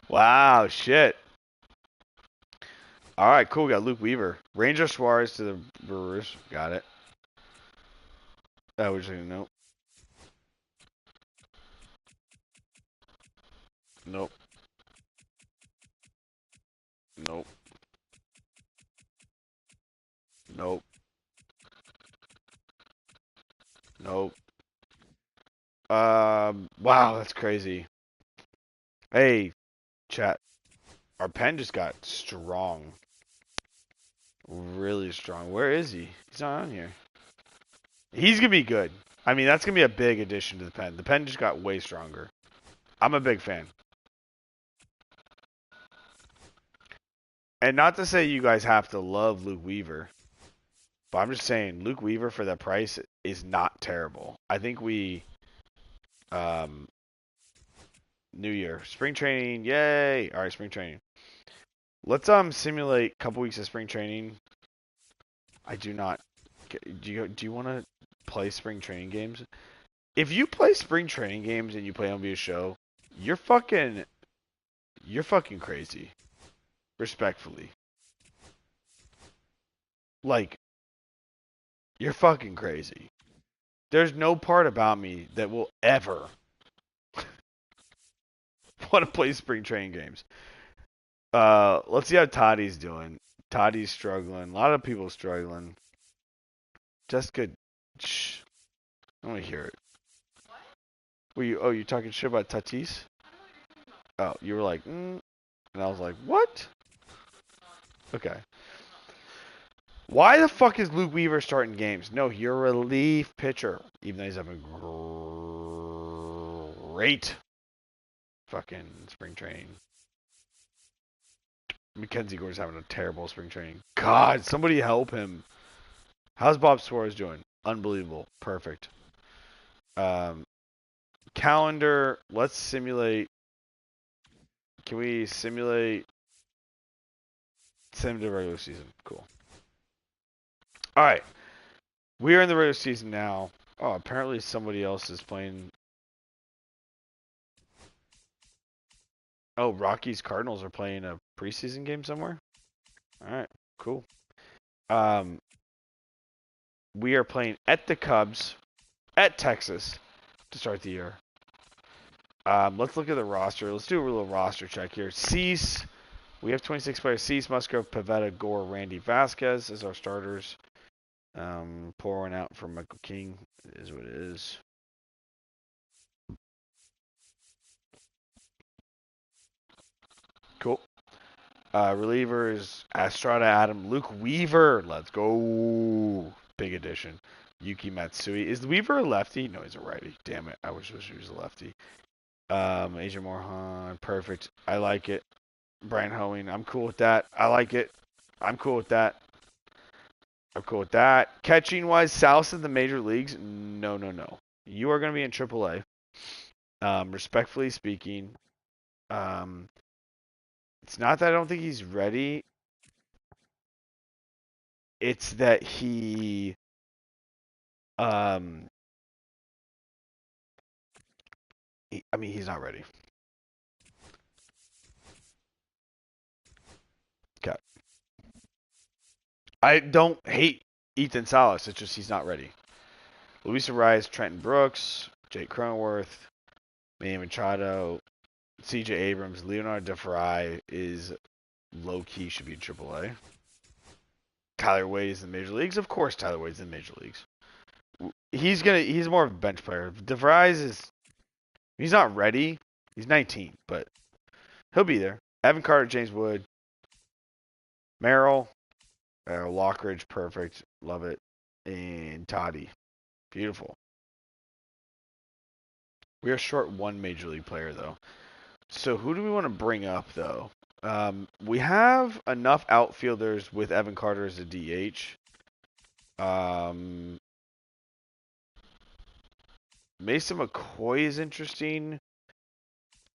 Wow, shit. All right, cool. We got Luke Weaver. Ranger Suarez to the Brewers. Got it. We're just going to nope. Nope. Nope. Nope. Nope. Wow, that's crazy. Hey, chat. Our pen just got strong. Really strong. Where is he? He's not on here. He's going to be good. I mean, that's going to be a big addition to the pen. The pen just got way stronger. I'm a big fan. And not to say you guys have to love Luke Weaver, but I'm just saying Luke Weaver for that price is not terrible. I think um, New Year, spring training, yay! All right, spring training. Let's simulate a couple weeks of spring training. I do not. Do you want to play spring training games? If you play spring training games and you play MLB show, you're fucking crazy. Respectfully, like you're fucking crazy. There's no part about me that will ever want to play spring training games. Let's see how Toddy's doing. Toddy's struggling. A lot of people struggling. Just good. Shh. Let me hear it. You talking shit about Tatis? Oh, you were like, and I was like, what? Okay. Why the fuck is Luke Weaver starting games? No, you're a relief pitcher, even though he's having great fucking spring training. Mackenzie Gore's having a terrible spring training. God, somebody help him. How's Bob Suarez doing? Unbelievable. Perfect. Calendar. Let's simulate. Can we simulate same to regular season? Cool. All right. We are in the regular season now. Oh, apparently somebody else is playing. Oh, Rockies Cardinals are playing a preseason game somewhere. All right, cool. We are playing at the Cubs at Texas to start the year. Let's look at the roster. Let's do a little roster check here. Cease. We have 26 players. Cease, Musgrove, Pivetta, Gore, Randy Vasquez as our starters. Pour one out for Michael King. It is what it is. Cool. Relievers, Estrada, Adam, Luke Weaver. Let's go. Big addition. Yuki Matsui. Is Weaver a lefty? No, he's a righty. Damn it. I wish he was a lefty. Asia Morhan. Perfect. I like it. Brian Hoeing. I'm cool with that. I like it. I'm cool with that. I'm cool with that. Catching wise, South in the major leagues? No. You are going to be in AAA. Respectfully speaking, it's not that I don't think he's ready. It's that he, I mean, he's not ready. Okay. I don't hate Ethan Salas. It's just he's not ready. Luis Arias, Trenton Brooks, Jake Cronenworth, Manny Machado, C.J. Abrams, Leonardo DeFry is low-key should be in AAA. Tyler Wade is in the major leagues. Of course Tyler Wade's in the major leagues. He's more of a bench player. DeVries he's not ready. He's 19, but he'll be there. Evan Carter, James Wood, Merrill, Lockridge, perfect. Love it. And Toddy. Beautiful. We are short one major league player, though. So who do we want to bring up, though? We have enough outfielders with Evan Carter as a DH. Mason McCoy is interesting.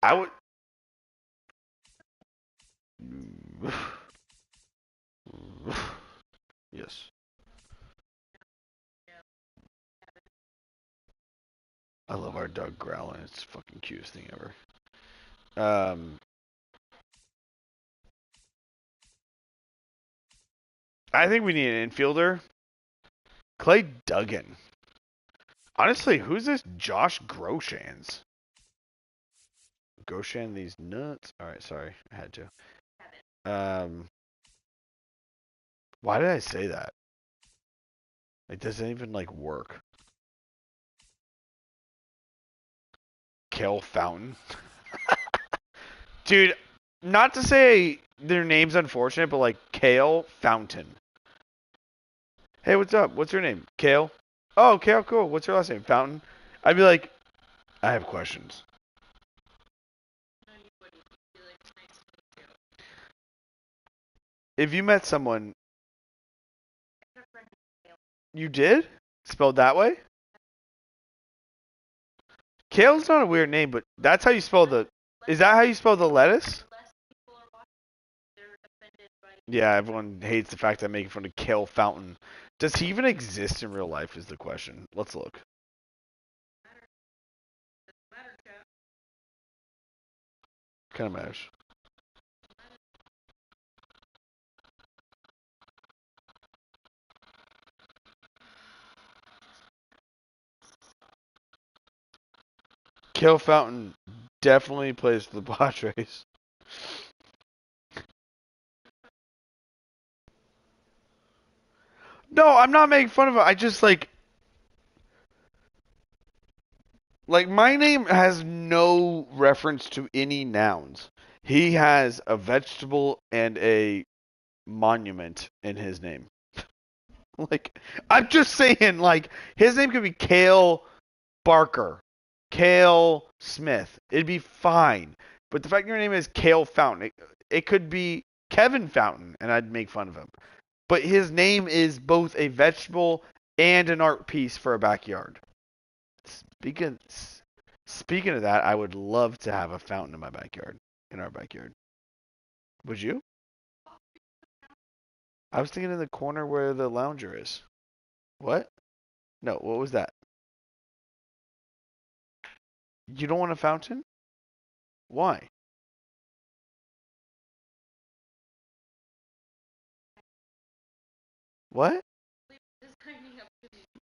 I would. Yes. I love our Doug growling. It's the fucking cutest thing ever. I think we need an infielder. Clay Duggan. Honestly, who's this Josh Groshans? Groshan these nuts. All right, sorry, I had to. Why did I say that? It doesn't even like work. Kale Fountain. Dude, not to say their name's unfortunate, but like Kale Fountain. Hey, what's up? What's your name? Kale? Oh, Kale, cool. What's your last name? Fountain? I'd be like, I have questions. If you met someone, you did? Spelled that way? Kale's not a weird name, but that's how you spell the. Is that how you spell the lettuce? Yeah, everyone hates the fact that I'm making fun of Kale Fountain. Does he even exist in real life? Is the question. Let's look. Kind of matters. Kale Fountain definitely plays for the Padres. No, I'm not making fun of him. I just like Like, my name has no reference to any nouns. He has a vegetable and a monument in his name. Like, I'm just saying, like, his name could be Kale Barker, Kale Smith. It'd be fine. But the fact your name is Kale Fountain, it could be Kevin Fountain, and I'd make fun of him. But his name is both a vegetable and an art piece for a backyard. Speaking speaking of that, I would love to have a fountain in my backyard, in our backyard. Would you? I was thinking in the corner where the lounger is. What? No, what was that? You don't want a fountain? Why? What?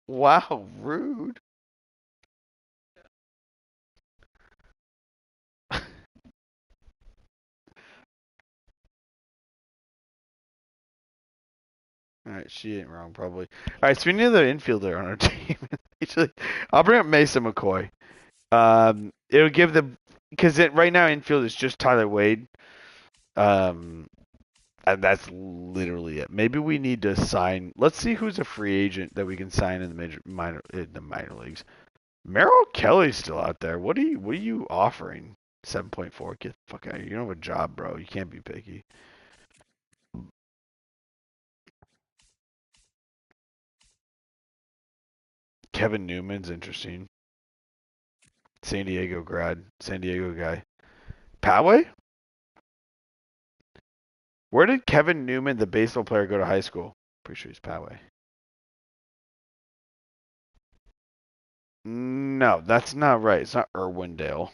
Wow, rude. All right, she ain't wrong, probably. All right, so we need another infielder on our team. Actually, I'll bring up Mason McCoy. It would give the because right now infield is just Tyler Wade. Um, and that's literally it. Maybe we need to sign. Let's see who's a free agent that we can sign in the minor leagues. Merrill Kelly's still out there. What are you offering? 7.4. Get the fuck out of here. You don't have a job, bro. You can't be picky. Kevin Newman's interesting. San Diego grad. San Diego guy. Poway? Where did Kevin Newman, the baseball player, go to high school? Pretty sure he's Poway. No, that's not right. It's not Irwindale.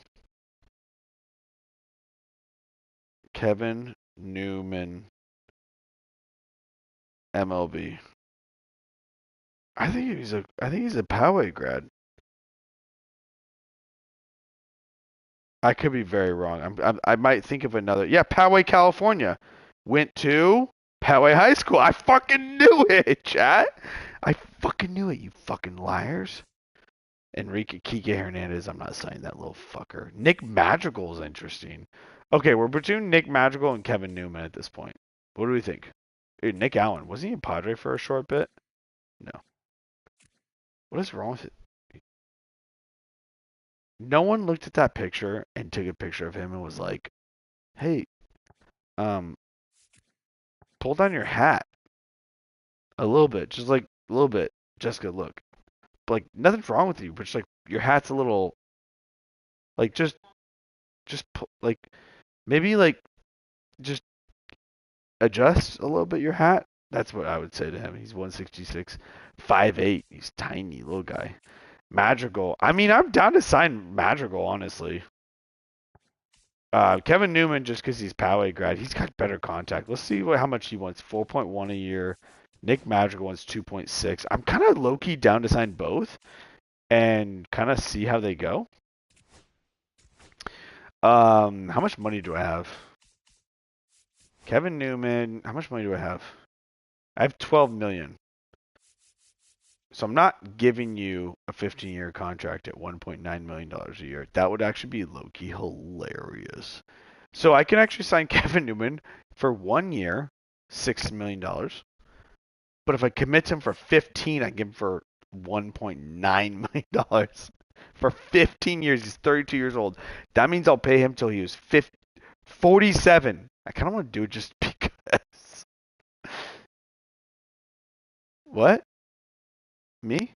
Kevin Newman, MLB. I think he's a Poway grad. I could be very wrong. I might think of another. Yeah, Poway, California. Went to Poway High School. I fucking knew it, chat. I fucking knew it, you fucking liars. Enrique Kike Hernandez. I'm not signing that little fucker. Nick Madrigal is interesting. Okay, we're between Nick Madrigal and Kevin Newman at this point. What do we think? Dude, Nick Allen. Wasn't he a Padre for a short bit? No. What is wrong with it? No one looked at that picture and took a picture of him and was like, "Hey, um, pull down your hat a little bit, just like a little bit, Jessica. Look, like nothing's wrong with you, but just like your hat's a little, like like maybe like just adjust a little bit your hat." That's what I would say to him. He's 166, 5'8". He's tiny, little guy. Madrigal. I mean, I'm down to sign Madrigal, honestly. Kevin Newman, just because he's Poway grad, he's got better contact. Let's see how much he wants. 4.1 a year. Nick Madrigal wants 2.6. I'm kind of low key down to sign both and kind of see how they go. How much money do I have? Kevin Newman. How much money do I have? I have 12 million. So I'm not giving you a 15-year contract at $1.9 million a year. That would actually be low key hilarious. So I can actually sign Kevin Newman for 1 year, $6 million. But if I commit him for 15, I give him for $1.9 million for 15 years. He's 32 years old. That means I'll pay him till he was 47. I kind of want to do it just because. What? Me?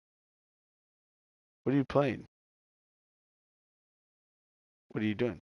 What are you playing? What are you doing?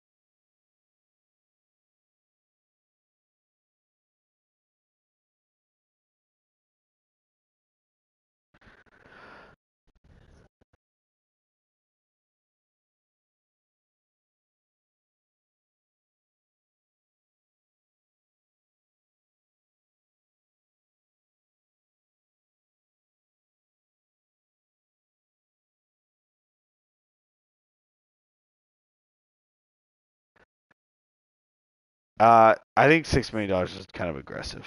I think $6 million is kind of aggressive.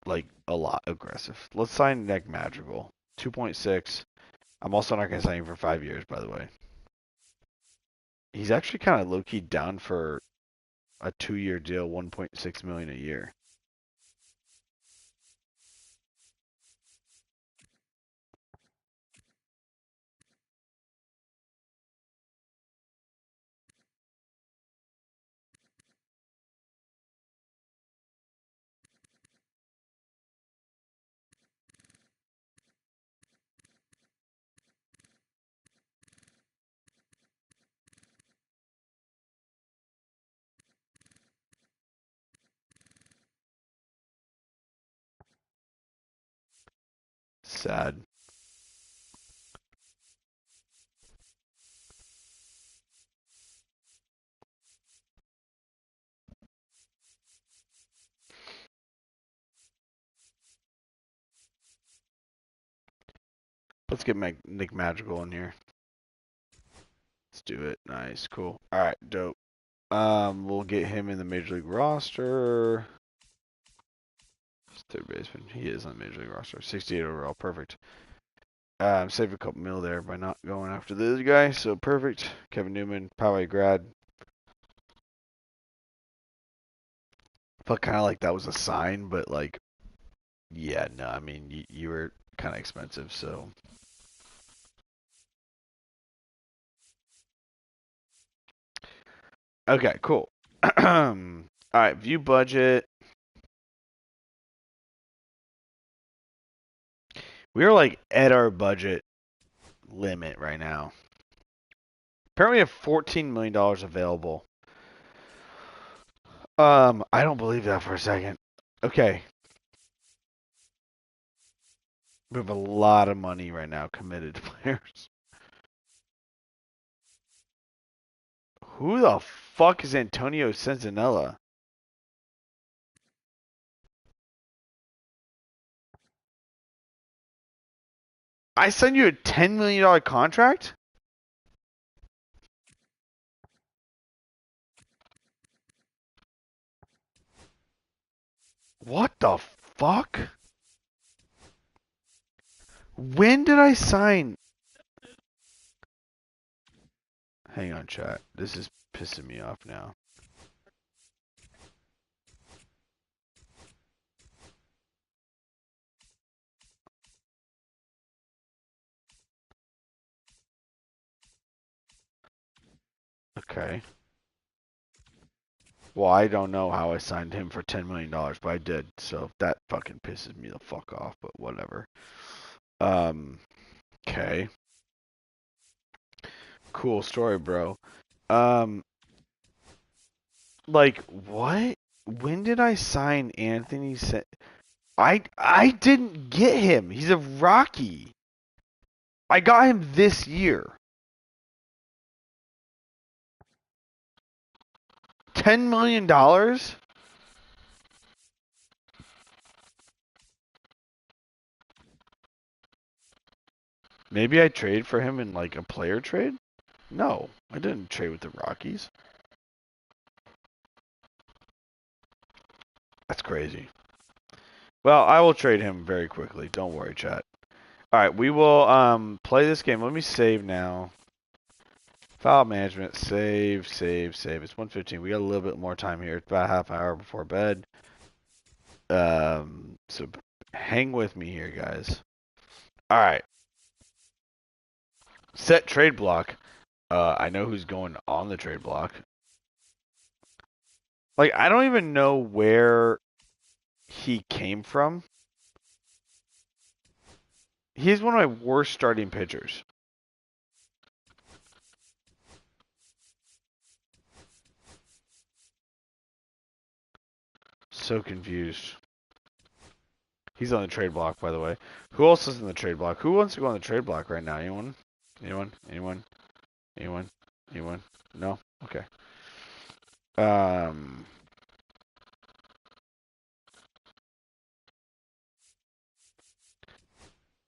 Like a lot aggressive. Let's sign Nick Madrigal. 2.6. I'm also not going to sign him for 5 years, by the way. He's actually kind of low key down for a 2-year deal, 1.6 million a year. Sad. Let's get Nick Magical in here. Let's do it. Nice, cool. All right, dope. We'll get him in the major league roster. Third baseman. He is on the major league roster. 68 overall. Perfect. Save a couple mil there by not going after this guy. So perfect. Kevin Newman, Poway grad. Felt kind of like that was a sign, but like, yeah, no. I mean, you were kind of expensive, so. Okay, cool. All right, view budget. We're like at our budget limit right now. Apparently, we have $14 million available. I don't believe that for a second. Okay, we have a lot of money right now committed to players. Who the fuck is Antonio Sentinella? I send you a $10 million contract? What the fuck? When did I sign? Hang on, chat. This is pissing me off now. Okay. Well, I don't know how I signed him for $10 million, but I did. So that fucking pisses me the fuck off, but whatever. Okay. Cool story, bro. Um, like what? When did I sign Anthony? I didn't get him. He's a Rocky. I got him this year. $10 million? Maybe I trade for him in like a player trade? No, I didn't trade with the Rockies. That's crazy. Well, I will trade him very quickly. Don't worry, chat. All right, we will play this game. Let me save now. File management, save, save, save. It's 1:15. We got a little bit more time here. It's about a half hour before bed. So hang with me here, guys. All right. Set trade block. I know who's going on the trade block. Like, I don't even know where he came from. He's one of my worst starting pitchers. So confused. He's on the trade block, by the way. Who else is in the trade block? Who wants to go on the trade block right now? Anyone? Anyone? Anyone? Anyone? Anyone? No? Okay. Um.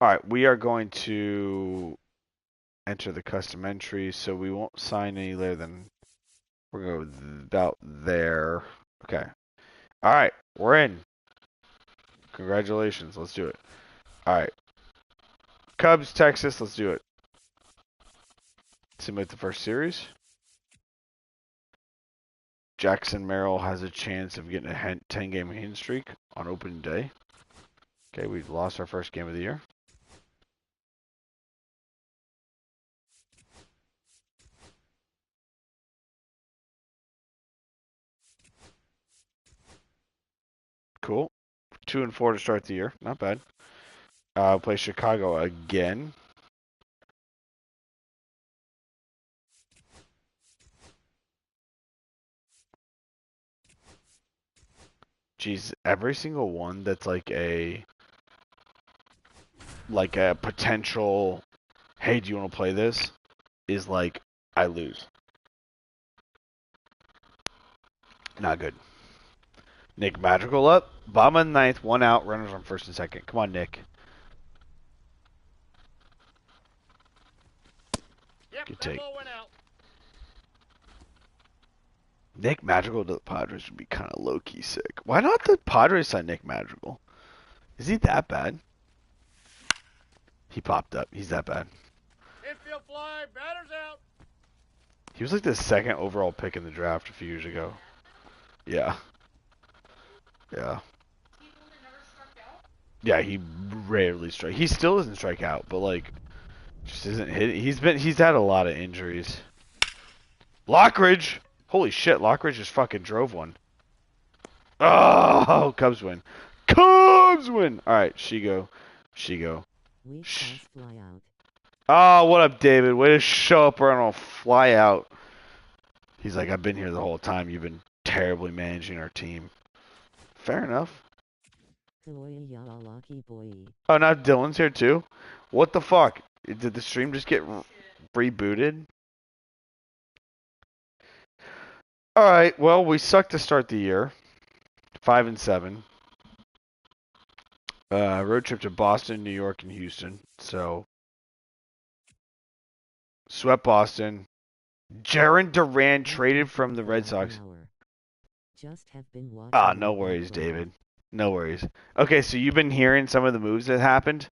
All right, we are going to enter the custom entry, so we won't sign any later than we're going to go about there. Okay. All right, we're in. Congratulations. Let's do it. All right. Cubs, Texas. Let's do it. Simulate the first series. Jackson Merrill has a chance of getting a 10-game hitting streak on opening day. Okay, we've lost our first game of the year. Cool. 2-4 to start the year. Not bad. Play Chicago again. Jeez, every single one that's like a potential, hey, do you want to play this? Is like, I lose. Not good. Nick Madrigal up. Bama in ninth, 1 out, runners on first and second. Come on, Nick. Yep, Good take. went out. Nick Madrigal to the Padres would be kind of low-key sick. Why not the Padres sign Nick Madrigal? Is he that bad? He popped up. He's that bad. Infield fly, batter's out. He was like the second overall pick in the draft a few years ago. Yeah. Yeah. Yeah, he rarely strikes. He still doesn't strike out, but like, just isn't hitting. He's had a lot of injuries. Lockridge! Holy shit, Lockridge just fucking drove one. Oh, Cubs win. Cubs win! Alright, Shigo. Oh, what up, David? Way to show up right on a fly out. He's like, I've been here the whole time. You've been terribly managing our team. Fair enough. Oh, now Dylan's here too? What the fuck? Did the stream just get rebooted? Alright, well, we sucked to start the year. 5-7. Road trip to Boston, New York, and Houston. So, swept Boston. Jaron Duran traded from the Red Sox. Ah, no worries, David. No worries. Okay, so you've been hearing some of the moves that happened.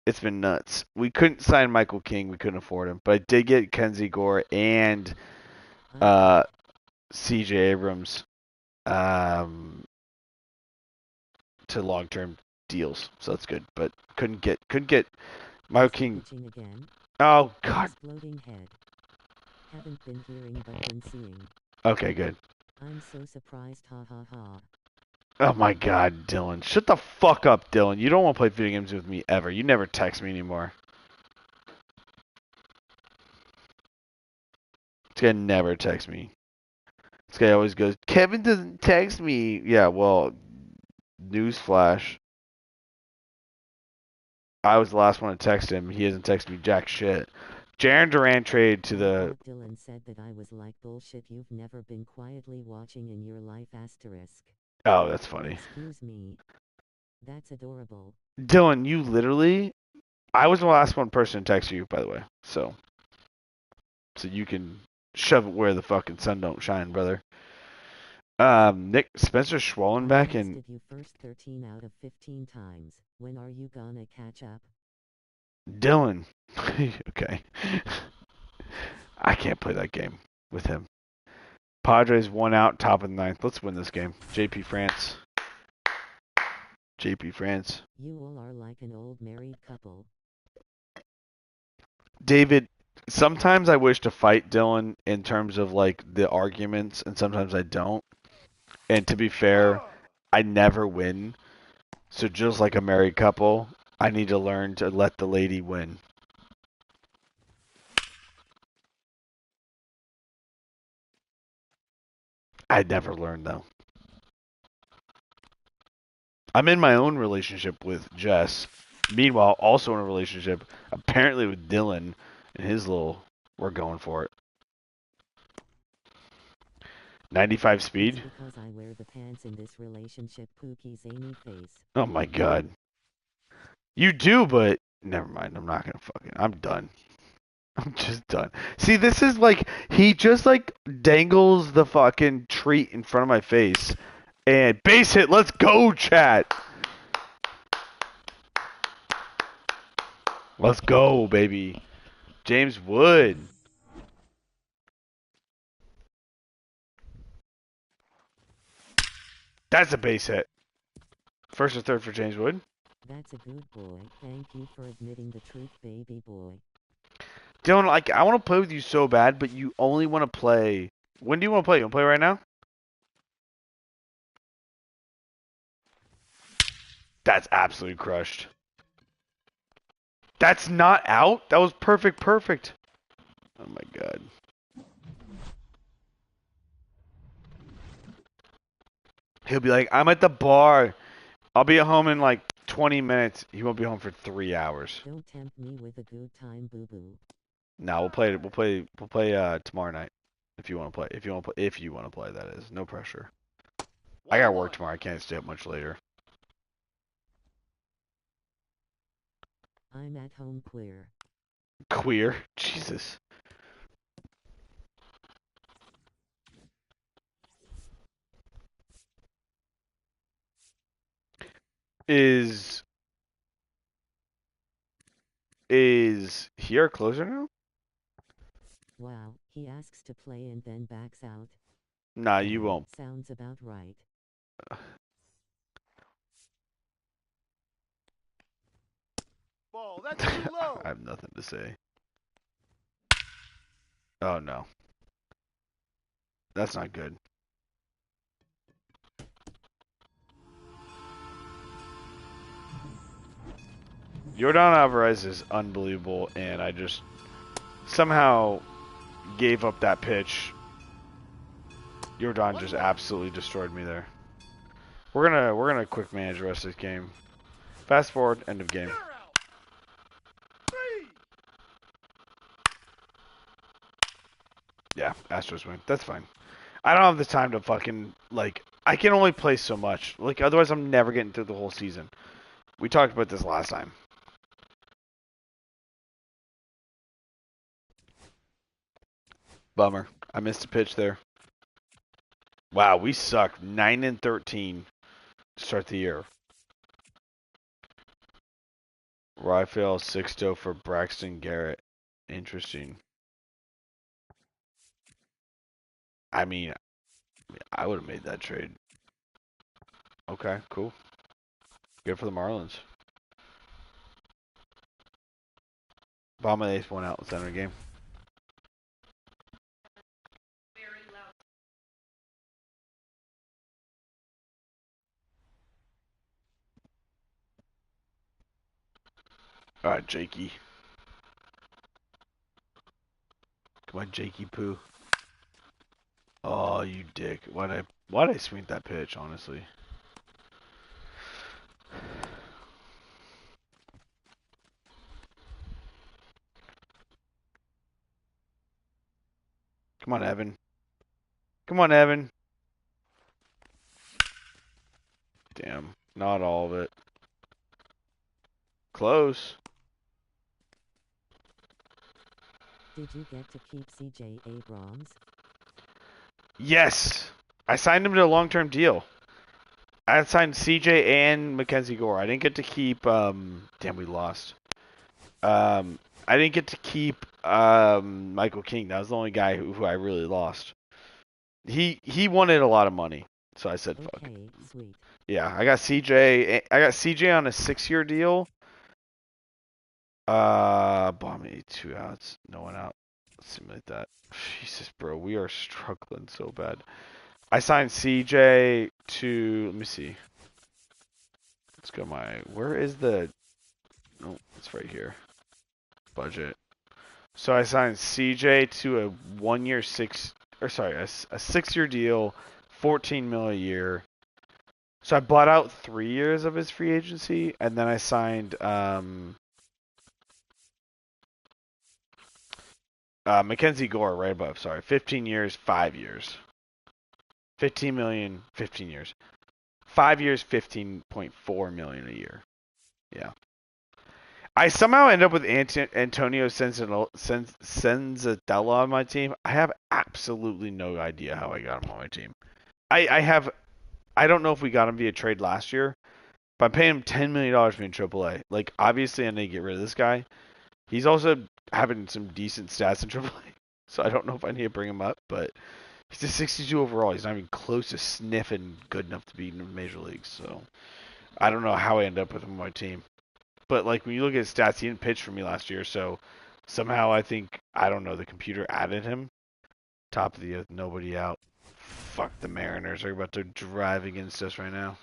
It's been nuts. We couldn't sign Michael King. We couldn't afford him. But I did get Kenzie Gore and C.J. Abrams to long-term deals. So that's good. But couldn't get Michael King. Oh, God. Haven't been hearing but been seeing. Okay, good. I'm so surprised, ha ha ha. Oh my God, Dylan. Shut the fuck up, Dylan. You don't want to play video games with me ever. You never text me anymore. This guy never texts me. This guy always goes, Kevin doesn't text me. Yeah, well, newsflash. I was the last one to text him. He hasn't texted me jack shit. Jaron Duran trade to the... Dylan said that I was like bullshit you've never been quietly watching in your life asterisk. Oh, that's funny. Excuse me. That's adorable. Dylan, you literally... I was the last one person to text you, by the way. So you can shove it where the fucking sun don't shine, brother. Nick Spencer Schwallenbach and... you first 13 out of 15 times. When are you gonna catch up? Dylan. Okay. I can't play that game with him. Padres 1 out, top of the ninth. Let's win this game. JP France. JP France. You all are like an old married couple. David, sometimes I wish to fight Dylan in terms of like the arguments, and sometimes I don't. And to be fair, I never win. So just like a married couple, I need to learn to let the lady win. I'd never learned though. I'm in my own relationship with Jess. Meanwhile, also in a relationship, apparently with Dylan and his little, we're going for it. 95 speed? Because I wear the pants in this relationship, Pookie zany face. Oh my God. You do, but never mind. I'm not gonna fucking. I'm done. I'm just done. See, this is like he just like dangles the fucking treat in front of my face, and base hit. Let's go, chat. Let's go, baby. James Wood. That's a base hit. First or third for James Wood. That's a good boy. Thank you for admitting the truth, baby boy. Dylan, like, I want to play with you so bad, but you only want to play. When do you want to play? You want to play right now? That's absolutely crushed. That's not out? That was perfect, perfect. Oh my god. He'll be like, I'm at the bar. I'll be at home in like 20 minutes. He won't be home for 3 hours. Don't tempt me with a good time, boo boo. No, we'll play tomorrow night. If you want to play. If you want to play, that is. No pressure. I got work tomorrow. I can't stay up much later. I'm at home queer. Queer? Jesus. Is he our closer now? Wow, he asks to play and then backs out. Nah, you won't. Sounds about right. Ball, that's too low. I have nothing to say. Oh no. That's not good. Yordan Alvarez is unbelievable, and I just somehow gave up that pitch. Yordan just absolutely destroyed me there. We're gonna quick manage the rest of this game. Fast forward, end of game. You're out. 3. Yeah, Astros win. That's fine. I don't have the time to fucking like. I can only play so much. Like otherwise, I'm never getting through the whole season. We talked about this last time. Bummer. I missed a pitch there. Wow, we suck. 9-13 to start the year. Rafael Sixto for Braxton Garrett. Interesting. I mean, I would have made that trade. Okay, cool. Good for the Marlins. Bottom of the eighth, one out. Let's end the game. All right, Jakey. Come on, Jakey Poo. Oh, you dick. Why'd I swing that pitch, honestly? Come on, Evan. Come on, Evan. Damn. Not all of it. Close. Did you get to keep CJ Abrams? Yes. I signed him to a long-term deal. I had signed CJ and Mackenzie Gore. I didn't get to keep. Damn, we lost. I didn't get to keep Michael King. That was the only guy who I really lost. He wanted a lot of money, so I said fuck. Okay, sweet. Yeah, I got CJ. I got CJ on a 6-year deal. Bomb me 2 outs, no one out. Let's simulate that. Jesus, bro, we are struggling so bad. I signed CJ to. Let me see. Let's go. Where is the? Oh, it's right here. Budget. So I signed CJ to a 1-year a 6-year deal, 14 mil a year. So I bought out 3 years of his free agency, and then I signed Mackenzie Gore right above. Sorry, 15 years, 5 years, 15 million, 15 years, 5 years, 15.4 million a year. Yeah. I somehow end up with Antonio Senzatella on my team. I have absolutely no idea how I got him on my team. I don't know if we got him via trade last year, But I'm paying him $10 million to be in AAA. Like, obviously, I need to get rid of this guy. He's also having some decent stats in AAA, so I don't know if I need to bring him up. But he's a 62 overall. He's not even close to sniffing good enough to be in the major leagues. So I don't know how I end up with him on my team. But like when you look at his stats, he didn't pitch for me last year. So somehow I think I don't know the computer added him. Top of the earth, nobody out. Fuck the Mariners. They're about to drive against us right now.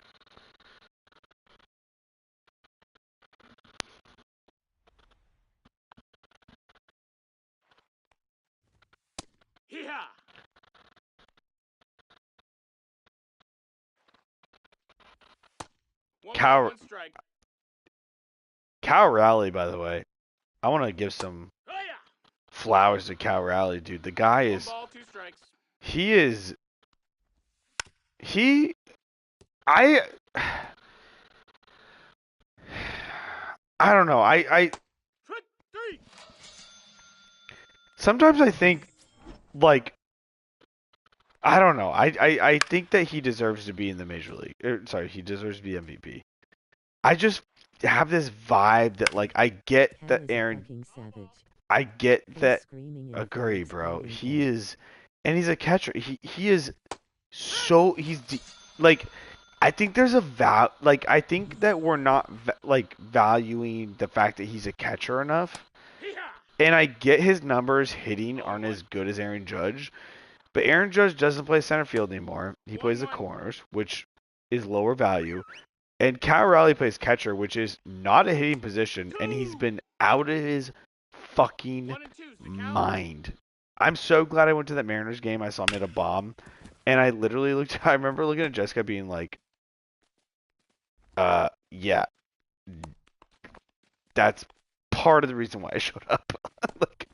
Hee-haw! One Cow- ball, one strike. Cal Raleigh, by the way, I want to give some Oh yeah! flowers to Cal Raleigh, dude. The guy One is, ball, two strikes. he is, he, I, I don't know. Strike three. Sometimes I think, like, I don't know. I think that he deserves to be in the major league. Sorry, he deserves to be MVP. I just have this vibe that, like, I get Cal that is a Aaron, fucking savage. I get He's that, screaming in agree, fans bro. calling He out. is, and he's a catcher. He is so, like, I think there's a like, I think that we're not, like, valuing the fact that he's a catcher enough. Hee-haw! And I get his numbers hitting aren't as good as Aaron Judge, but Aaron Judge doesn't play center field anymore. He plays the 1-1. corners, which is lower value. And Cal Raleigh plays catcher, which is not a hitting position, and he's been out of his fucking 1-2's the count. mind. I'm so glad I went to that Mariners game. I saw him hit a bomb, and I literally looked. I remember looking at Jessica being like, yeah, that's part of the reason why I showed up." like,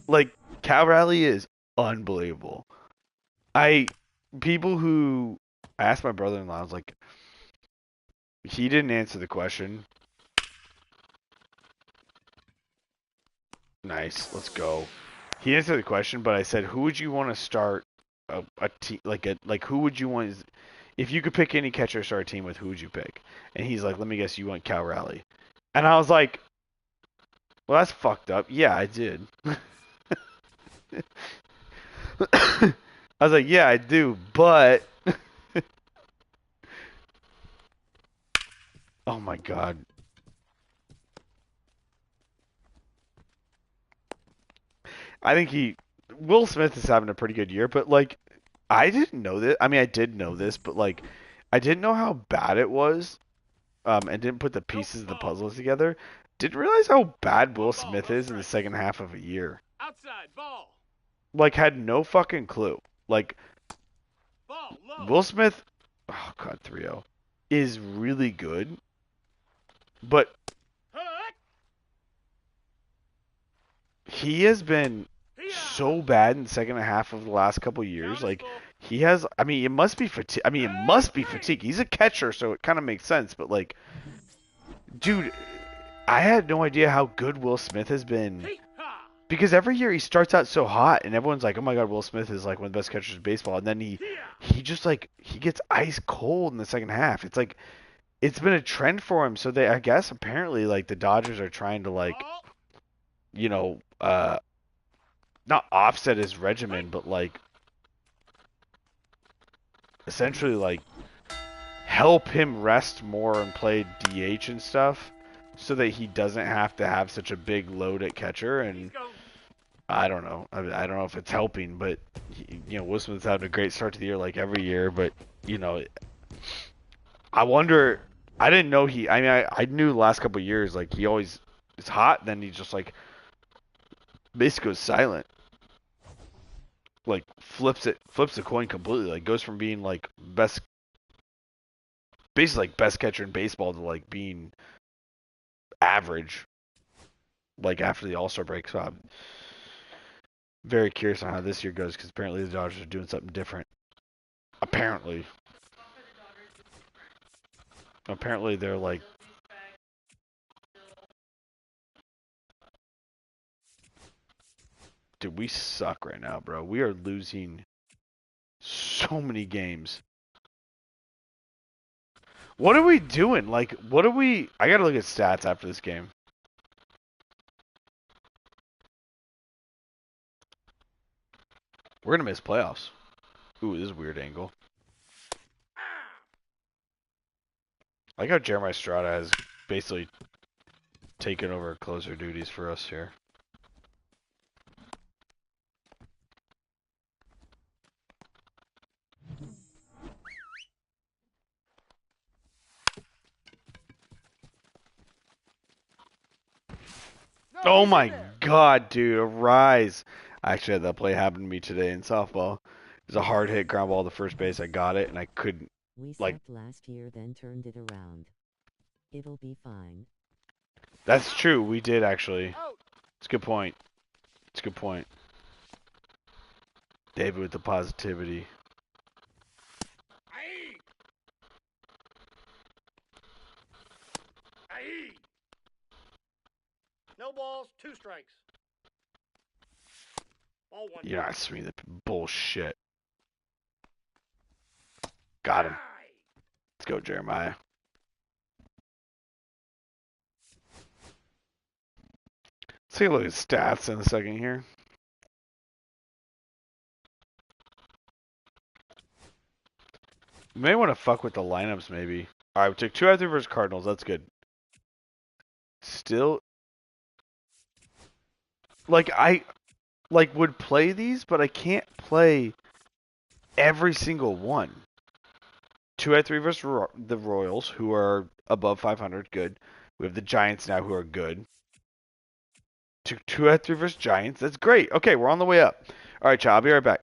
like Cal Raleigh is unbelievable. I people who I asked my brother-in-law, I was like, he didn't answer the question. Nice, let's go. He answered the question, but I said, who would you want to start a team like who would you want if you could pick any catcher to start a team with? Who would you pick? And he's like, let me guess, you want Cal Raleigh. And I was like, well, that's fucked up. Yeah, I did. I was like, yeah, I do, but oh my god. I think Will Smith is having a pretty good year, but like I didn't know this. I mean, I did know this, but like I didn't know how bad it was. And didn't put the pieces of the puzzles together. Didn't realize how bad Will Smith is in the second half of a year. Outside, ball. Like had no fucking clue. Like Ball, low. Will Smith, oh god, 3-0 is really good, but Hut. he has been Hee-haw! so bad in the second half of the last couple years. Count is Like full. he has, I mean, it must be fatigue. I mean, it must be fatigue. He's a catcher, so it kind of makes sense. But like, dude, I had no idea how good Will Smith has been. Hee-haw! Because every year he starts out so hot, and everyone's like, "Oh my God, Will Smith is like one of the best catchers in baseball," and then he just like he gets ice cold in the second half. It's like it's been a trend for him. So they, I guess, apparently, like the Dodgers are trying to like, Ball. you know, not offset his regimen, but like essentially like help him rest more and play DH and stuff, so that he doesn't have to have such a big load at catcher. And He's going. I don't know. I don't know if it's helping, but Will Smith's having a great start to the year like every year. But I wonder. I didn't know he. I mean, I knew the last couple of years like he always is hot, then he just like basically goes silent, like flips the coin completely, like goes from being like basically like best catcher in baseball to like being average, like after the All Star break. So I'm very curious on how this year goes because apparently the Dodgers are doing something different. Apparently they're like, dude, we suck right now, bro. We are losing so many games. What are we doing? Like, what are we... I gotta look at stats after this game. We're gonna miss playoffs. Ooh, this is a weird angle. I like how Jeremiah Strada has basically taken over closer duties for us here. No, Oh he's in my there. god, dude, a rise. I actually had that play happen to me today in softball. It was a hard hit ground ball to first base. I got it, and I couldn't. We Like- sucked last year, then turned it around. It'll be fine. That's true. We did actually. Out. It's a good point. It's a good point. David with the positivity. Aye. Aye. No balls, 2 strikes. Ball 1. You're not swinging the bullshit. Got him. Aye. Let's go, Jeremiah. Let's take a look at stats in a second here. You may want to fuck with the lineups, maybe. All right, we took 2 out of 3 versus Cardinals. That's good. Still, like I would play these, but I can't play every single one. 2 out of 3 versus the Royals, who are above 500, good. We have the Giants now, who are good. 2 out of 3 versus Giants. That's great. Okay, we're on the way up. All right, child. I'll be right back.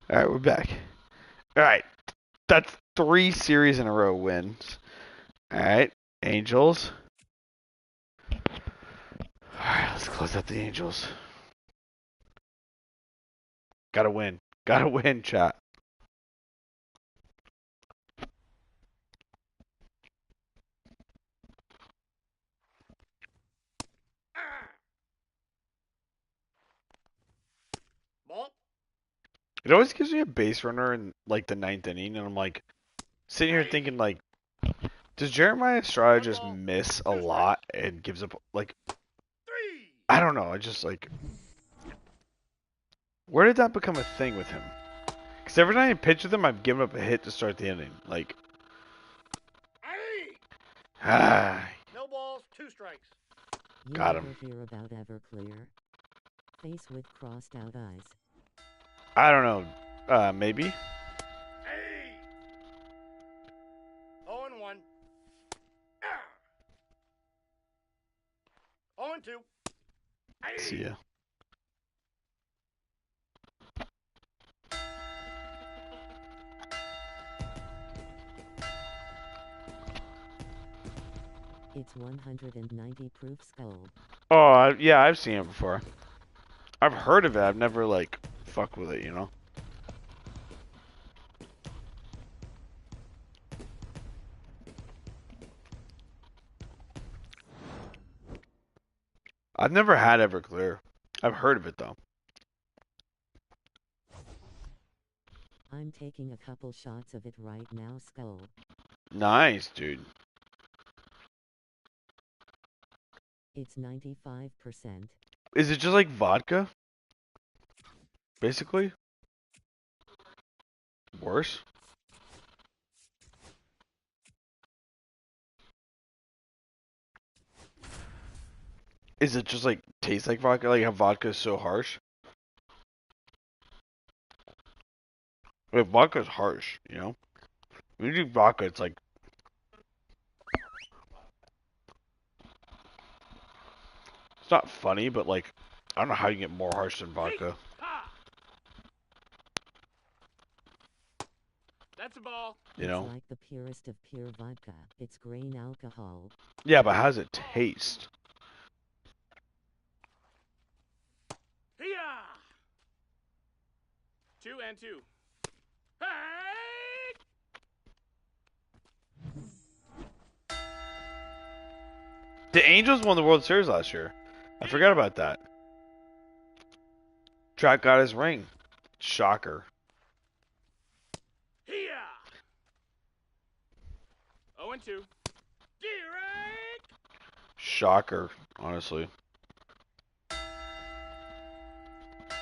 All right, we're back. All right, that's 3 series in a row wins. All right, Angels. All right, let's close out the Angels. Gotta win. Gotta win, chat. Ball. It always gives me a base runner in like the 9th inning, and I'm like sitting here thinking like, does Jeremiah Estrada just miss a lot and gives up like 3. I don't know. I just like where did that become a thing with him? Because every time I pitch with him, I've given up a hit to start the inning. Like Aye. ah, No balls, 2 strikes. You Got never him. hear about Everclear? Face with crossed out eyes. I don't know. Maybe. Hey! 0 and 1. 0 and 2. See ya. It's 190 proof skull. Oh, yeah, I've seen it before. I've heard of it. I've never, like, fuck with it, you know? I've never had Everclear. I've heard of it, though. I'm taking a couple shots of it right now, skull. Nice, dude. It's 95%. Is it just like vodka? Basically? Worse? Is it just like taste like vodka? Like how vodka is so harsh? Like vodka's harsh, you know? When you drink vodka, it's like it's not funny, but like I don't know how you get more harsh than vodka. Ha! That's a ball. You It's know? like the purest of pure vodka. It's grain alcohol. Yeah, but how does it taste? Hiya! 2 and 2. Hey! The Angels won the World Series last year. I forgot about that. Trout got his ring. Shocker. Hiya! 0 and 2. Derek! Shocker, honestly.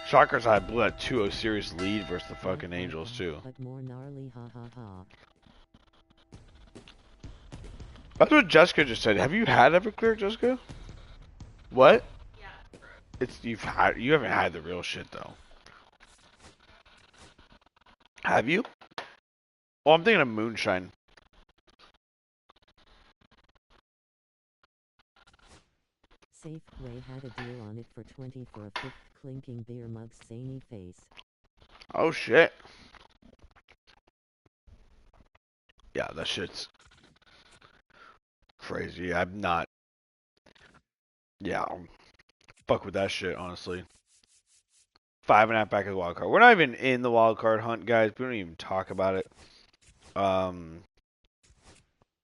Shockers I blew that 2-0 series lead versus the fucking Angels too. But more gnarly, ha ha ha. That's what Jessica just said. Have you had Everclear, Jessica? What? Yeah. You haven't had the real shit though. Have you? Oh, I'm thinking of moonshine. Safeway had a deal on it for 20 for a fifth clinking beer mug's zany face. Oh shit. Yeah, that shit's crazy. I'm not. Yeah, fuck with that shit, honestly. 5.5 back of the wild card. We're not even in the wild card hunt, guys. We don't even talk about it. You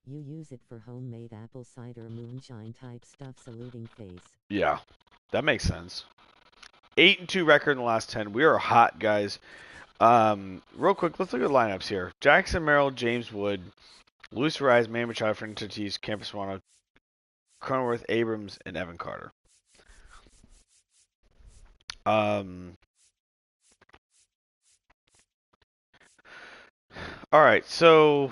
use it for homemade apple cider moonshine type stuff, saluting face. Yeah, that makes sense. 8-2 record in the last 10. We are hot, guys. Real quick, let's look at lineups here. Jackson Merrill, James Wood, Luis Rise, Manny Machado, Fernando Tatis, Campus Wano, Cronenworth, Abrams, and Evan Carter. All right, so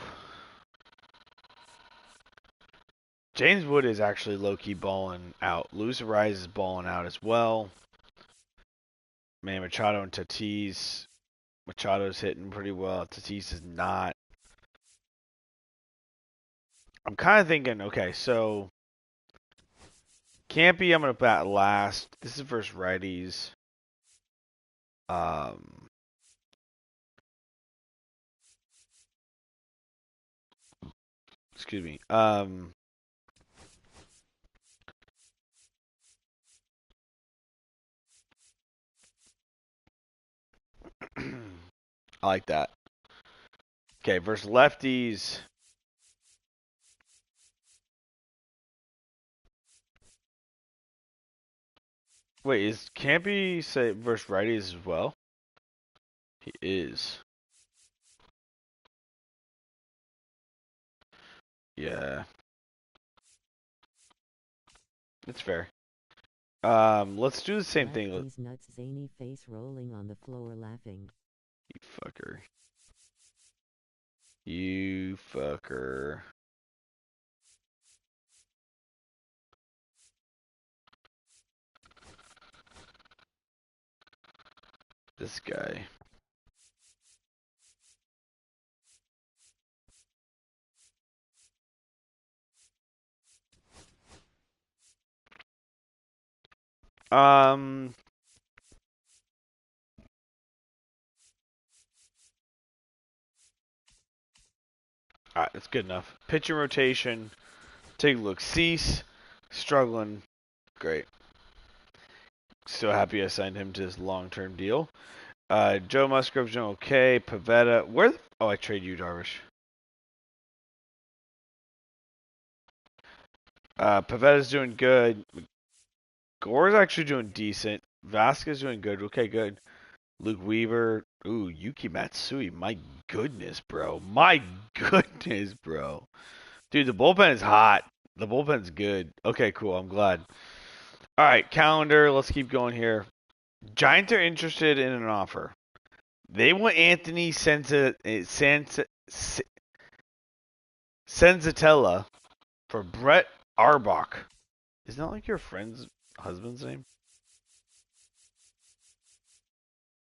James Wood is actually low-key balling out. Luis Rise is balling out as well. Manny Machado and Tatis. Machado's hitting pretty well. Tatis is not. I'm kind of thinking, okay, so Campy, I'm going to bat last. This is versus righties. Excuse me. I like that. Okay, versus lefties. Wait, is Campy say versus righties as well? He is. Yeah. It's fair. Let's do the same thing. Lefty's nuts zany face rolling on the floor laughing. You fucker. You fucker. This guy. Um. All right, that's good enough. Pitching rotation. Take a look. Cease. Struggling. Great. So happy I signed him to this long-term deal. Joe Musgrove's doing okay. Pavetta. Where? Oh, I trade you, Darvish. Pavetta's doing good. Gore's actually doing decent. Vasquez doing good. Okay, good. Luke Weaver. Ooh, Yuki Matsui. My goodness, bro. My goodness, bro. Dude, the bullpen is hot. The bullpen's good. Okay, cool. I'm glad. All right, calendar. Let's keep going here. Giants are interested in an offer. They want Anthony Senzatella for Brett Arbach. Isn't that like your friend's husband's name?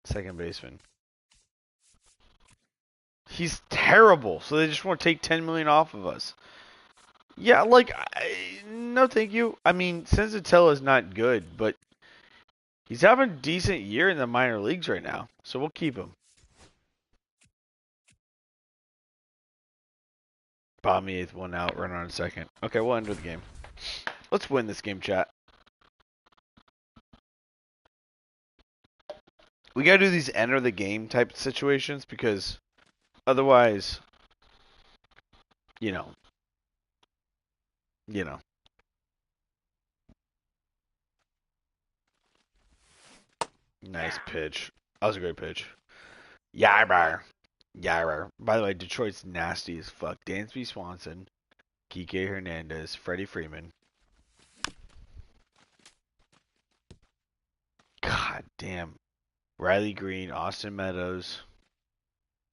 Second baseman. He's terrible, so they just want to take 10 million off of us. Yeah, like no, thank you. I mean, Senzatella is not good, but he's having a decent year in the minor leagues right now, so we'll keep him. Bottom eighth, one out, run on second. Okay, we'll end with the game. Let's win this game, chat. We gotta do these enter the game type situations because otherwise, you know, you know. Nice pitch. That was a great pitch. Yarbar. Yarbar. By the way, Detroit's nasty as fuck. Dansby Swanson, Kike Hernandez, Freddie Freeman. God damn. Riley Green, Austin Meadows.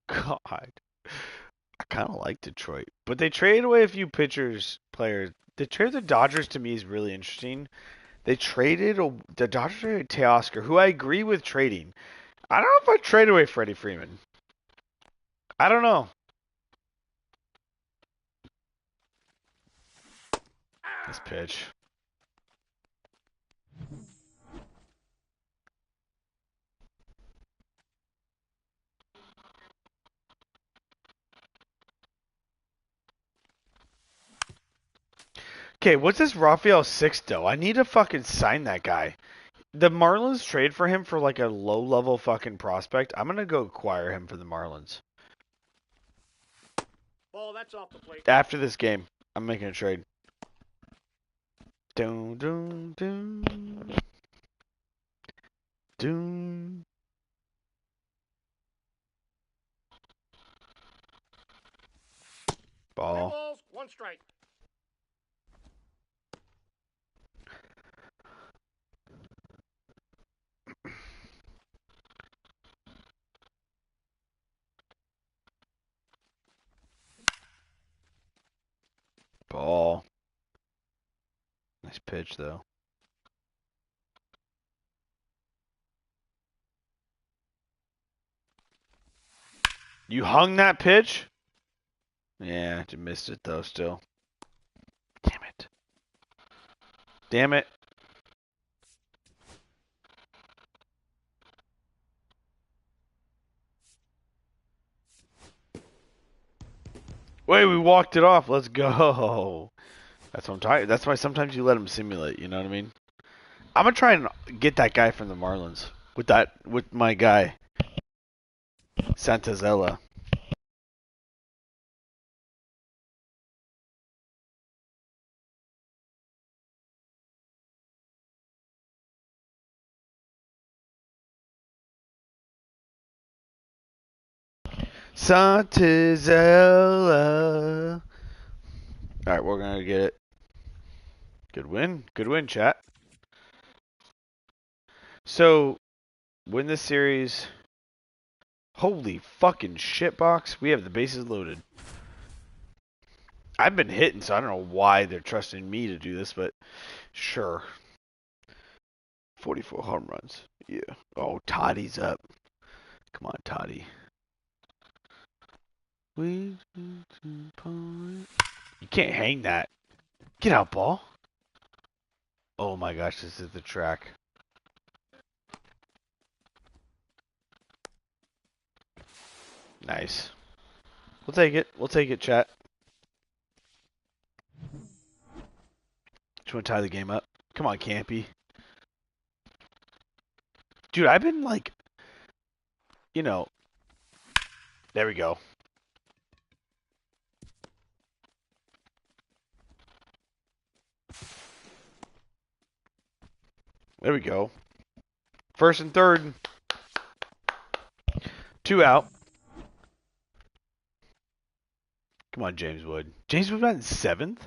God. I kind of like Detroit. But they traded away a few players. The trade of the Dodgers to me is really interesting. The Dodgers traded Teoscar, who I agree with trading. I don't know if I trade away Freddie Freeman. I don't know. This pitch. Okay, what's this Rafael Sixto? I need to fucking sign that guy. The Marlins trade for him for like a low-level fucking prospect. I'm gonna go acquire him for the Marlins. Ball, that's off the plate. After this game, I'm making a trade. Dun, dun, dun. Dun. Three Ball. balls, one strike. Ball. Nice pitch, though. You hung that pitch? Yeah, you missed it, though, still. Damn it. Damn it. Wait, we walked it off. Let's go. That's what I'm talking. That's why sometimes you let him simulate. You know what I mean? I'm gonna try and get that guy from the Marlins with my guy Santazella. Santazella. All right, we're gonna get it. Good win. Good win, chat. So win this series. Holy fucking shitbox. We have the bases loaded. I've been hitting, so I don't know why they're trusting me to do this, but sure. 44 home runs. Yeah. Oh, Toddy's up. Come on, Toddy. You can't hang that. Get out, ball. Oh my gosh, this is the track. Nice. We'll take it. We'll take it, chat. Just want to tie the game up. Come on, Campy. Dude, I've been like, you know, there we go. There we go. First and third. 2 out. Come on, James Wood. James Wood went in 7th?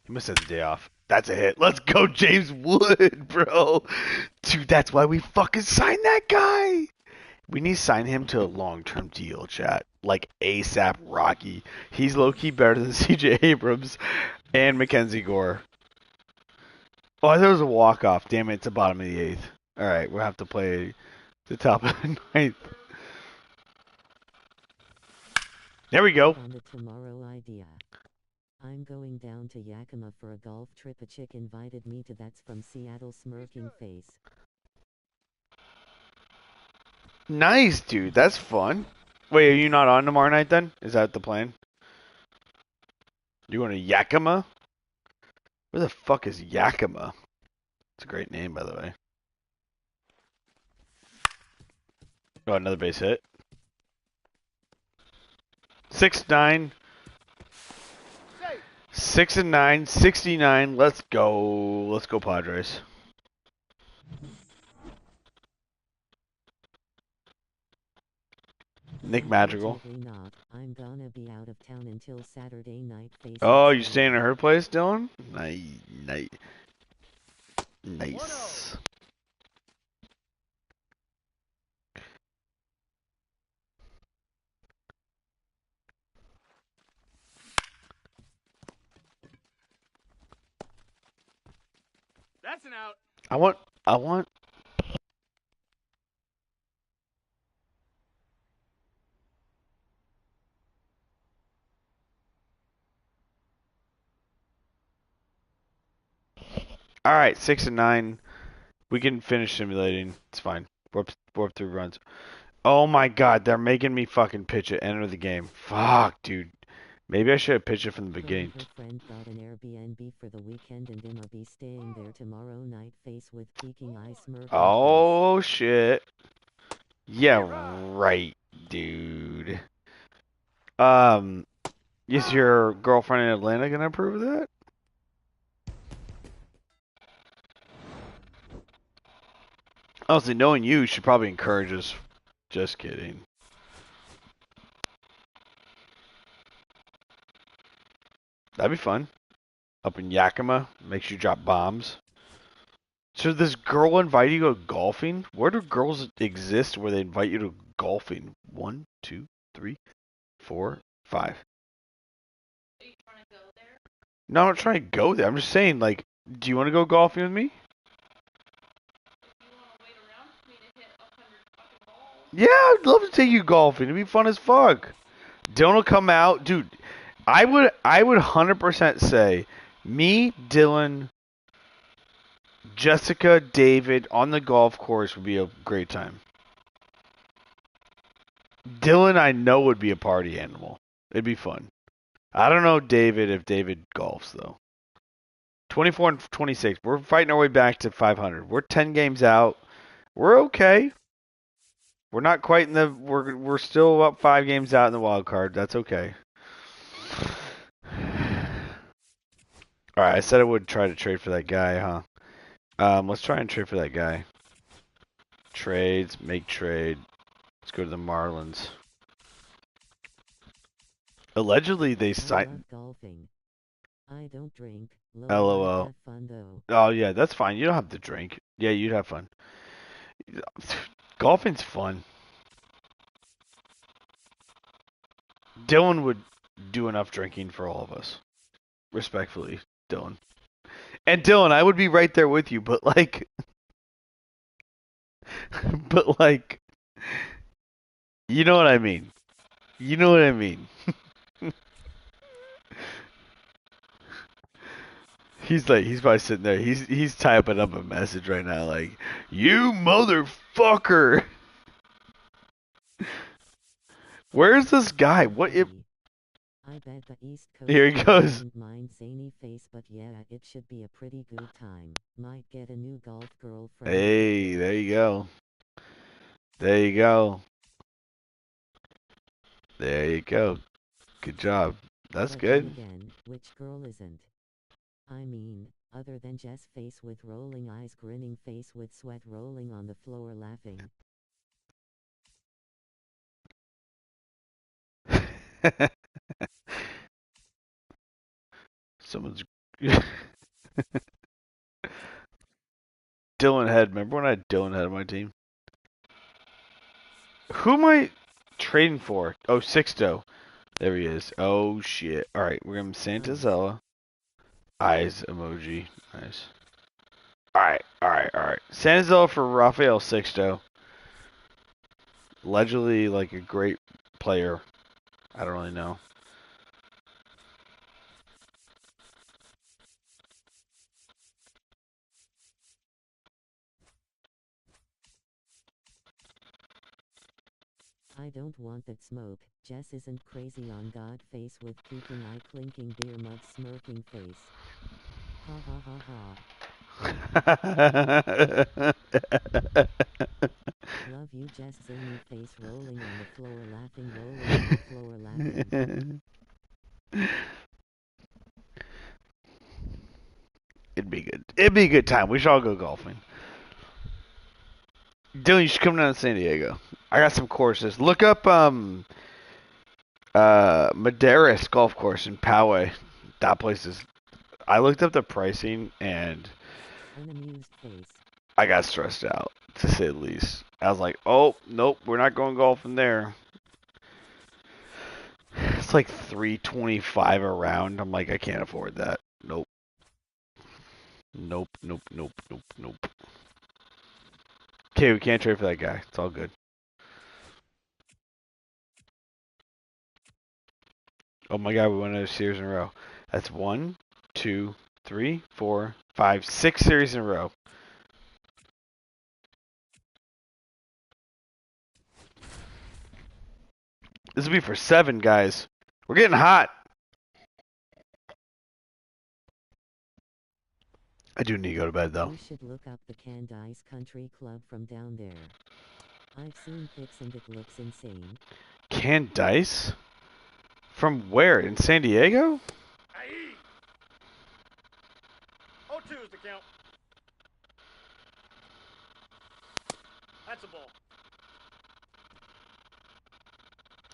He must have the day off. That's a hit. Let's go, James Wood, bro. Dude, that's why we fucking signed that guy. We need to sign him to a long-term deal, chat. Like ASAP Rocky. He's low-key better than CJ Abrams and Mackenzie Gore. Oh, I thought it was a walk-off. Damn it, it's the bottom of the 8th. All right, we'll have to play the top of the 9th. There we go. On the tomorrow idea. I'm going down to Yakima for a golf trip. A chick invited me to. That's from Seattle. Smirking face. Nice, dude. That's fun. Wait, are you not on tomorrow night then? Is that the plan? You going to Yakima? Where the fuck is Yakima? It's a great name, by the way. Oh, another base hit. 6-9. 6-9. 69. Let's go. Let's go, Padres. Nick Madrigal. Not. I'm gonna be out of town until Saturday night. Oh, you staying at her place, Dylan? Nice. Nice. That's an out. I want. All right, 6-9. We can finish simulating. It's fine. We're up 3 runs. Oh my god, they're making me fucking pitch it. Enter the game. Fuck, dude. Maybe I should have pitched it from the beginning. Her friend got an Airbnb for the weekend and MLB staying there tomorrow night. Face with peeking eye smirking. Oh shit. Yeah, right, dude. Is your girlfriend in Atlanta gonna approve of that? Honestly, knowing you should probably encourage us. Just kidding. That'd be fun. Up in Yakima, makes you drop bombs. So this girl invite you to go golfing? Where do girls exist where they invite you to golfing? 1, 2, 3, 4, 5. Are you trying to go there? No, I'm not trying to go there. I'm just saying, like, do you want to go golfing with me? Yeah, I'd love to take you golfing. It'd be fun as fuck. Dylan will come out, dude. I would 100% say me, Dylan, Jessica, David on the golf course would be a great time. Dylan, I know, would be a party animal. It'd be fun. I don't know David if David golfs though. 24 and 26. We're fighting our way back to 500. We're 10 games out. We're okay. We're not quite in the. We're still up 5 games out in the wild card. That's okay. All right, I said I would try to trade for that guy, huh? Let's try and trade for that guy. Trades, make trade. Let's go to the Marlins. Allegedly, they signed. Golfing. I don't drink. LOL. Fun, though. Oh yeah, that's fine. You don't have to drink. Yeah, you'd have fun. Golfing's fun. Dylan would do enough drinking for all of us. Respectfully, Dylan. And Dylan, I would be right there with you, but like You know what I mean. You know what I mean. He's probably sitting there. He's typing up a message right now, like, you motherfucker. Where's this guy? What if? I bet the East Coast Here he goes. doesn't mind zany face, but yeah, it should be a pretty good time. Might get a new golf girlfriend. Hey, there you go. There you go. There you go. Good job. That's But good. then again, which girl isn't? I mean, other than Jess face with rolling eyes, grinning face with sweat rolling on the floor laughing. Someone's Dylan Head. Remember when I had Dylan Head on my team? Who am I trading for? Oh, Sixto. There he is. Oh shit. All right, we're gonna Santazella. Eyes emoji. Nice. All right, all right, all right. Santazella for Rafael Sixto. Allegedly, like a great player. I don't really know. I don't want that smoke. Jess isn't crazy on God face with keeping eye clinking beer mug smirking face. Ha ha ha ha. Love you, Jess zany face rolling on the floor laughing, rolling on the floor laughing. It'd be good. It'd be a good time. We should all go golfing. Dylan, you should come down to San Diego. I got some courses. Look up Madeiras Golf Course in Poway. That place is. I looked up the pricing and Unamused face. I got stressed out, to say the least. I was like, oh nope, we're not going golfing there. It's like $325 a round. I'm like, I can't afford that. Nope. Nope. Nope. Nope. Nope. Nope. Okay, we can't trade for that guy. It's all good. Oh my god, we won another series in a row. That's 1, 2, 3, 4, 5, 6 series in a row. This will be for 7, guys. We're getting hot. I do need to go to bed, though. You should look up the Candice Country Club from down there. I've seen pics and it looks insane. Candice? From where? In San Diego? Aye. 0-2 is the count. That's a ball.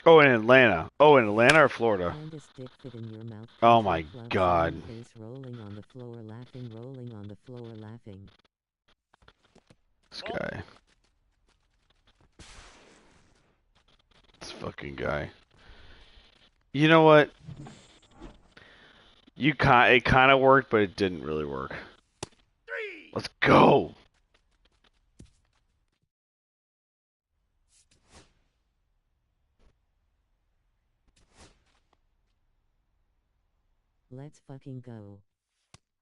Oh, in Atlanta. Oh, in Atlanta or Florida? Candice dick fit in your mouth. Oh Country my Club god. zany face rolling on the floor laughing, rolling on the floor laughing. This guy. This fucking guy. You know what? It kind of worked, but it didn't really work. 3. Let's go. Let's fucking go.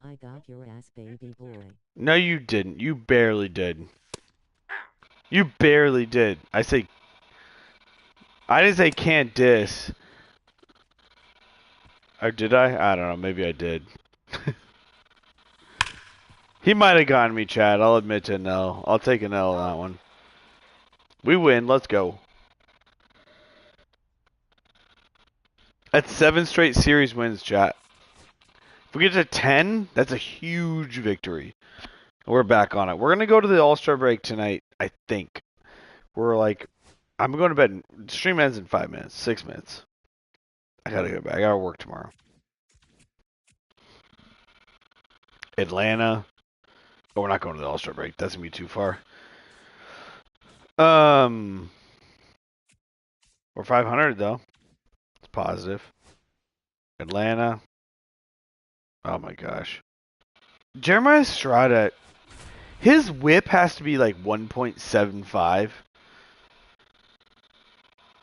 I got your ass, baby boy. No, you didn't. You barely did. You barely did. I didn't say can't diss. Or did I? I don't know. Maybe I did. He might have gotten me, Chad. I'll admit to an L. I'll take an L on that one. We win. Let's go. That's 7 straight series wins, chat. If we get to 10, that's a huge victory. We're back on it. We're going to go to the All-Star break tonight, I think. We're like, I'm going to bed. Stream ends in 5 minutes, 6 minutes. I got to go back. I got to work tomorrow. Atlanta. Oh, we're not going to the All-Star break. That's going to be too far. We're 500, though. It's positive. Atlanta. Oh, my gosh. Jeremiah Estrada, his whip has to be like 1.75.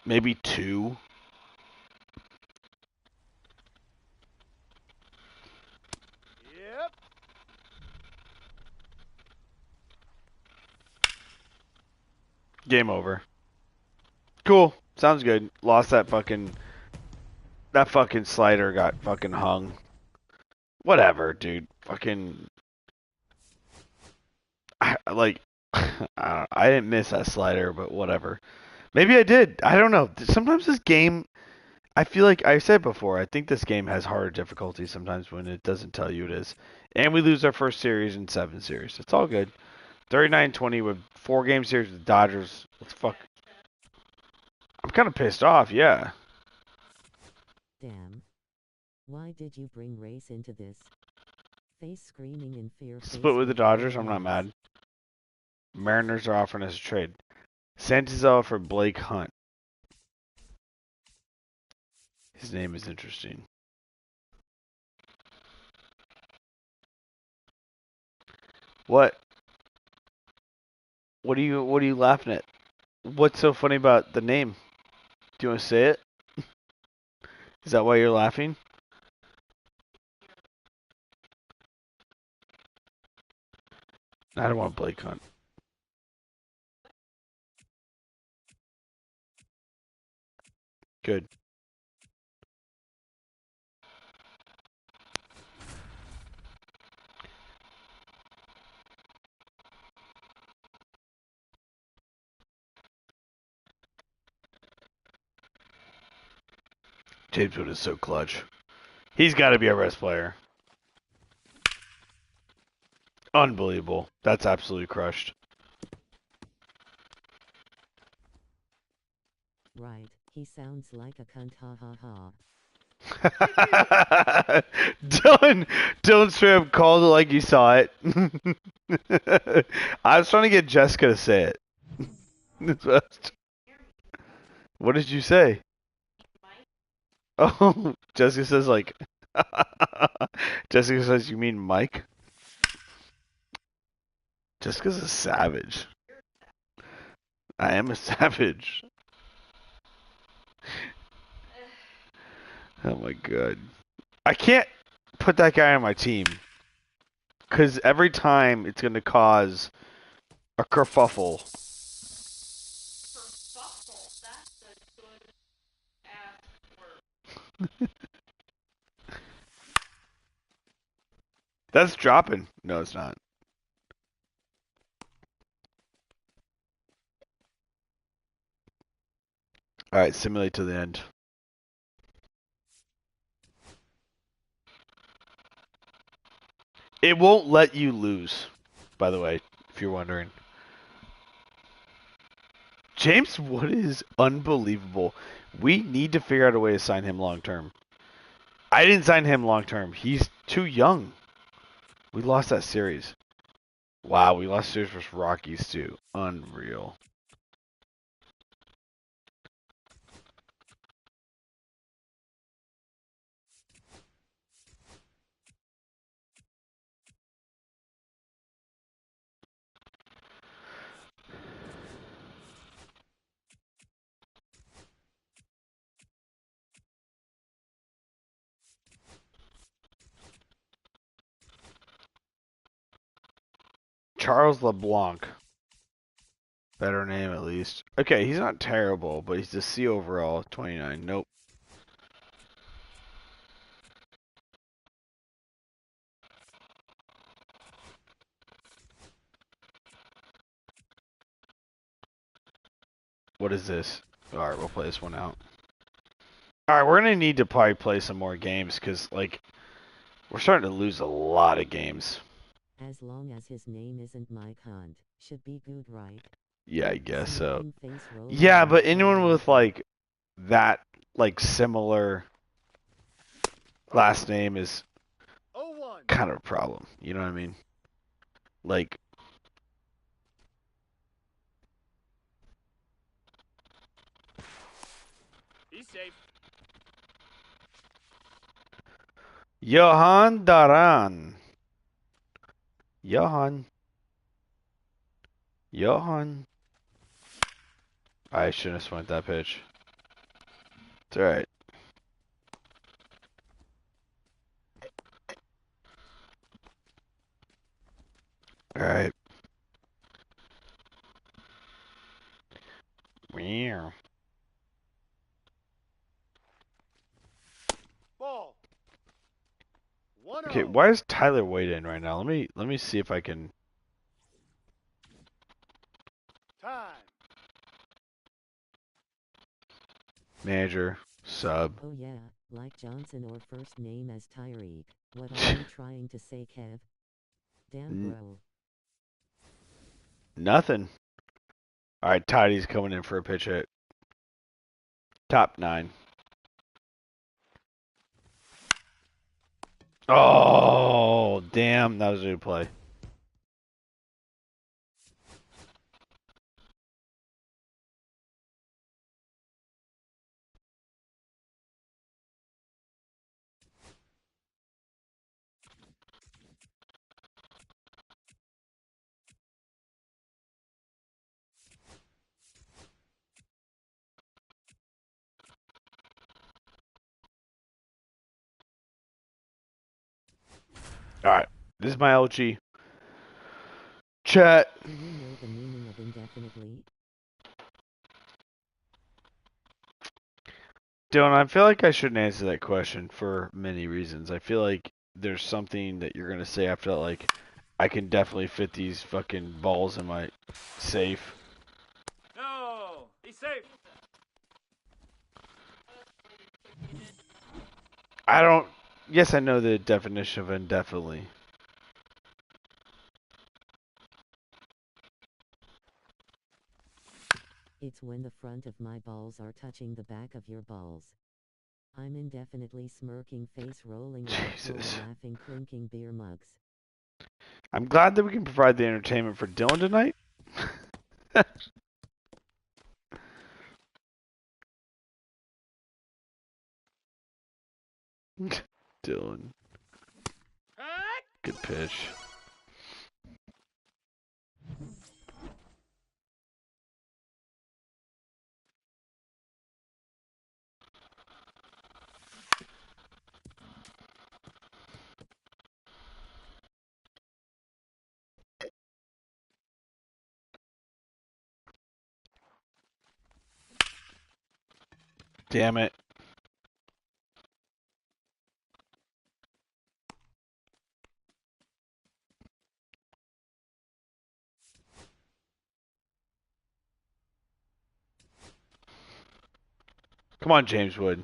Maybe 2. Yep. Game over. Cool. Sounds good. Lost that fucking slider got fucking hung. Whatever, dude. Fucking I didn't miss that slider, but whatever. Maybe I did. I don't know. Sometimes this game, I feel like I said before, I think this game has harder difficulty sometimes when it doesn't tell you it is. And we lose our first series in 7 series. It's all good. 39-20 with 4-game series with the Dodgers. Let's fuck. I'm kind of pissed off, yeah. Damn. Why did you bring race into this? Face screaming in fear. Split with the Dodgers. I'm not mad. Mariners are offering us a trade. Santizo for Blake Hunt. His name is interesting. What? What are you laughing at? What's so funny about the name? Do you want to say it? Is that why you're laughing? I don't want Blake Hunt. Good. James Wood is so clutch. He's got to be a rest player. Unbelievable. That's absolutely crushed. Right, he sounds like a cunt, ha ha ha. Dylan straight up called it like you saw it. I was trying to get Jessica to say it. What did you say? Oh, Jessica says like. Jessica says you mean Mike? Jessica's a savage. I am a savage. Oh my god. I can't put that guy on my team. Because every time it's going to cause a kerfuffle. Kerfuffle. That's a good ass word. That's dropping. No, it's not. Alright, simulate to the end. It won't let you lose, by the way, if you're wondering. James Wood is unbelievable. We need to figure out a way to sign him long term. I didn't sign him long term. He's too young. We lost that series. Wow, we lost series versus Rockies too. Unreal. Charles LeBlanc. Better name at least. Okay, he's not terrible, but he's the C overall, 29. Nope. What is this? Alright, we'll play this one out. Alright, we're going to need to probably play some more games because, like, we're starting to lose a lot of games. As long as his name isn't Mike Hunt, should be good, right? Yeah, I guess so. Smirking face rolling Yeah, eyes but anyone rolling with, eyes. like, that, like, similar last name is 0-1. kind of a problem. You know what I mean? Like, Be safe. Johan Daran. Johan. Johan. I shouldn't have swung that pitch. It's alright. Alright. Meow. Ball. 1-0. Okay, why is Tyler Wade in right now? Let me see if I can. Time. Manager, sub. Oh yeah, like Johnson or first name as Tyreek. What are you trying to say, Kev? Damn, bro. Nothing. Alright, Toddy's coming in for a pitch hit. Top 9. Oh, damn. That was a good play. Alright. This is my LG. Chat. Do you know the meaning of indefinitely? Dylan, I feel like I shouldn't answer that question for many reasons. I feel like there's something that you're going to say after that, like, I can definitely fit these fucking balls in my safe. No. He's safe. I don't. Yes, I know the definition of indefinitely. It's when the front of my balls are touching the back of your balls. I'm indefinitely smirking, face rolling on the floor, Jesus. laughing, clinking beer mugs. I'm glad that we can provide the entertainment for Dylan tonight. Dylan. Good pitch. Damn it. Come on, James Wood.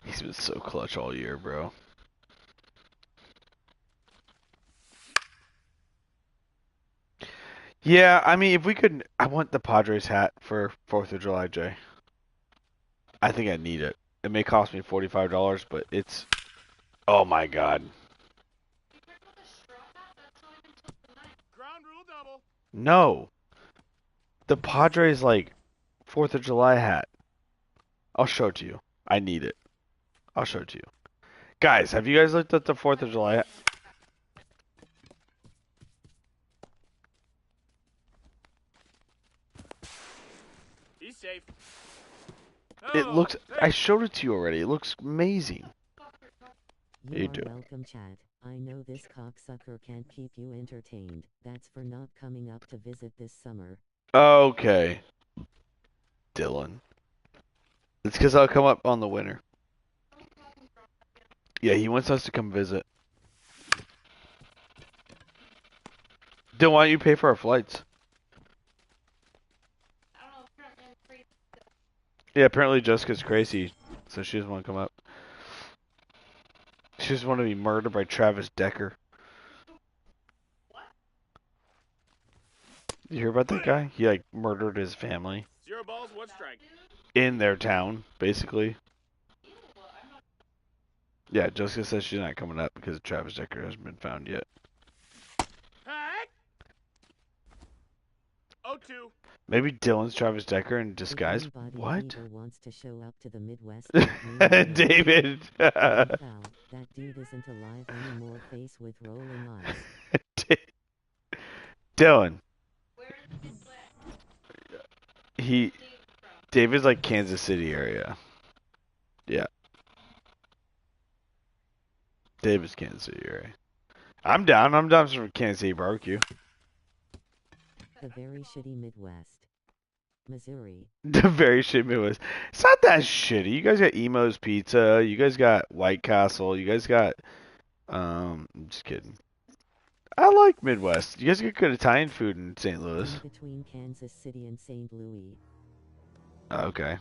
He's been so clutch all year, bro. Yeah, I mean, if we could, I want the Padres hat for 4th of July, Jay. I think I need it. It may cost me $45, but it's. Oh my god. Ground rule double. No. The Padres, like, 4th of July hat. I'll show it to you. I need it. I'll show it to you. Guys, have you guys looked at the 4th of July hat? He's safe. It No. looks. I showed it to you already. It looks amazing. You You are do. welcome, Chad. I know this cocksucker can't keep you entertained. That's for not coming up to visit this summer. Okay. Dylan. It's because I'll come up on the winter. Yeah, he wants us to come visit. Dylan, why don't you pay for our flights? Yeah, apparently Jessica's crazy, so she doesn't want to come up. She just want to be murdered by Travis Decker. You hear about that guy? He, like, murdered his family. 0 balls, 1 strike. In their town, basically. Yeah, Jessica says she's not coming up because Travis Decker hasn't been found yet. Hack. 0-2. Maybe Dylan's Travis Decker in If disguise. anybody What? evil wants to show up to the Midwest, let me know. David. Hey, pal, that dude isn't alive anymore. Face with rolling eyes. Dylan. He. David's like Kansas City area. Yeah. Davis, Kansas City, right? I'm down. I'm down for Kansas City barbecue. The very shitty Midwest. Missouri. The very shit Midwest. It's not that shitty. You guys got Emo's Pizza. You guys got White Castle. You guys got I'm just kidding. I like Midwest. You guys get good Italian food in St. Louis. In between Kansas City and St. Louis. Okay.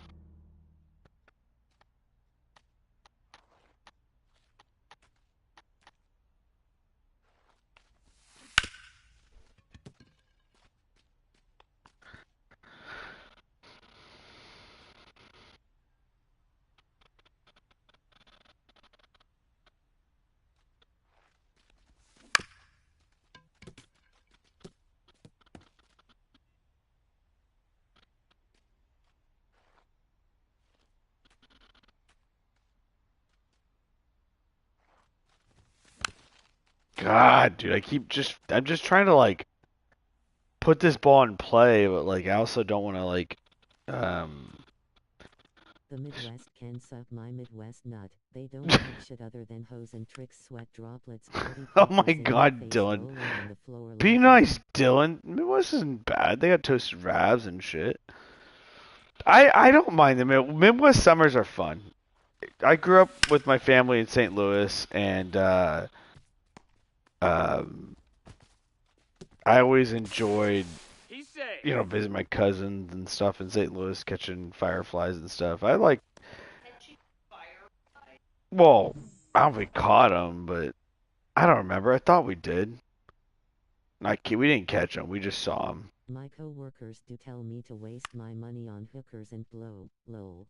God, dude, I'm just trying to like put this ball in play, but like I also don't want to like um The Midwest can suck my Midwest nut. They don't like shit other than hose and tricks, sweat droplets, party Oh poopers, my in God, your face, Dylan. rolling on the floor Be laughing. nice, Dylan. Midwest isn't bad. They got toasted rabs and shit. I don't mind them. Midwest summers are fun. I grew up with my family in St. Louis, and um, I always enjoyed, He's safe. you know, visiting my cousins and stuff in St. Louis, catching fireflies and stuff. I like, Catching fire. well, I don't know if we caught them, but I don't remember. I thought we did. We didn't catch them. We just saw them. My co-workers do tell me to waste my money on hookers and blow, lol.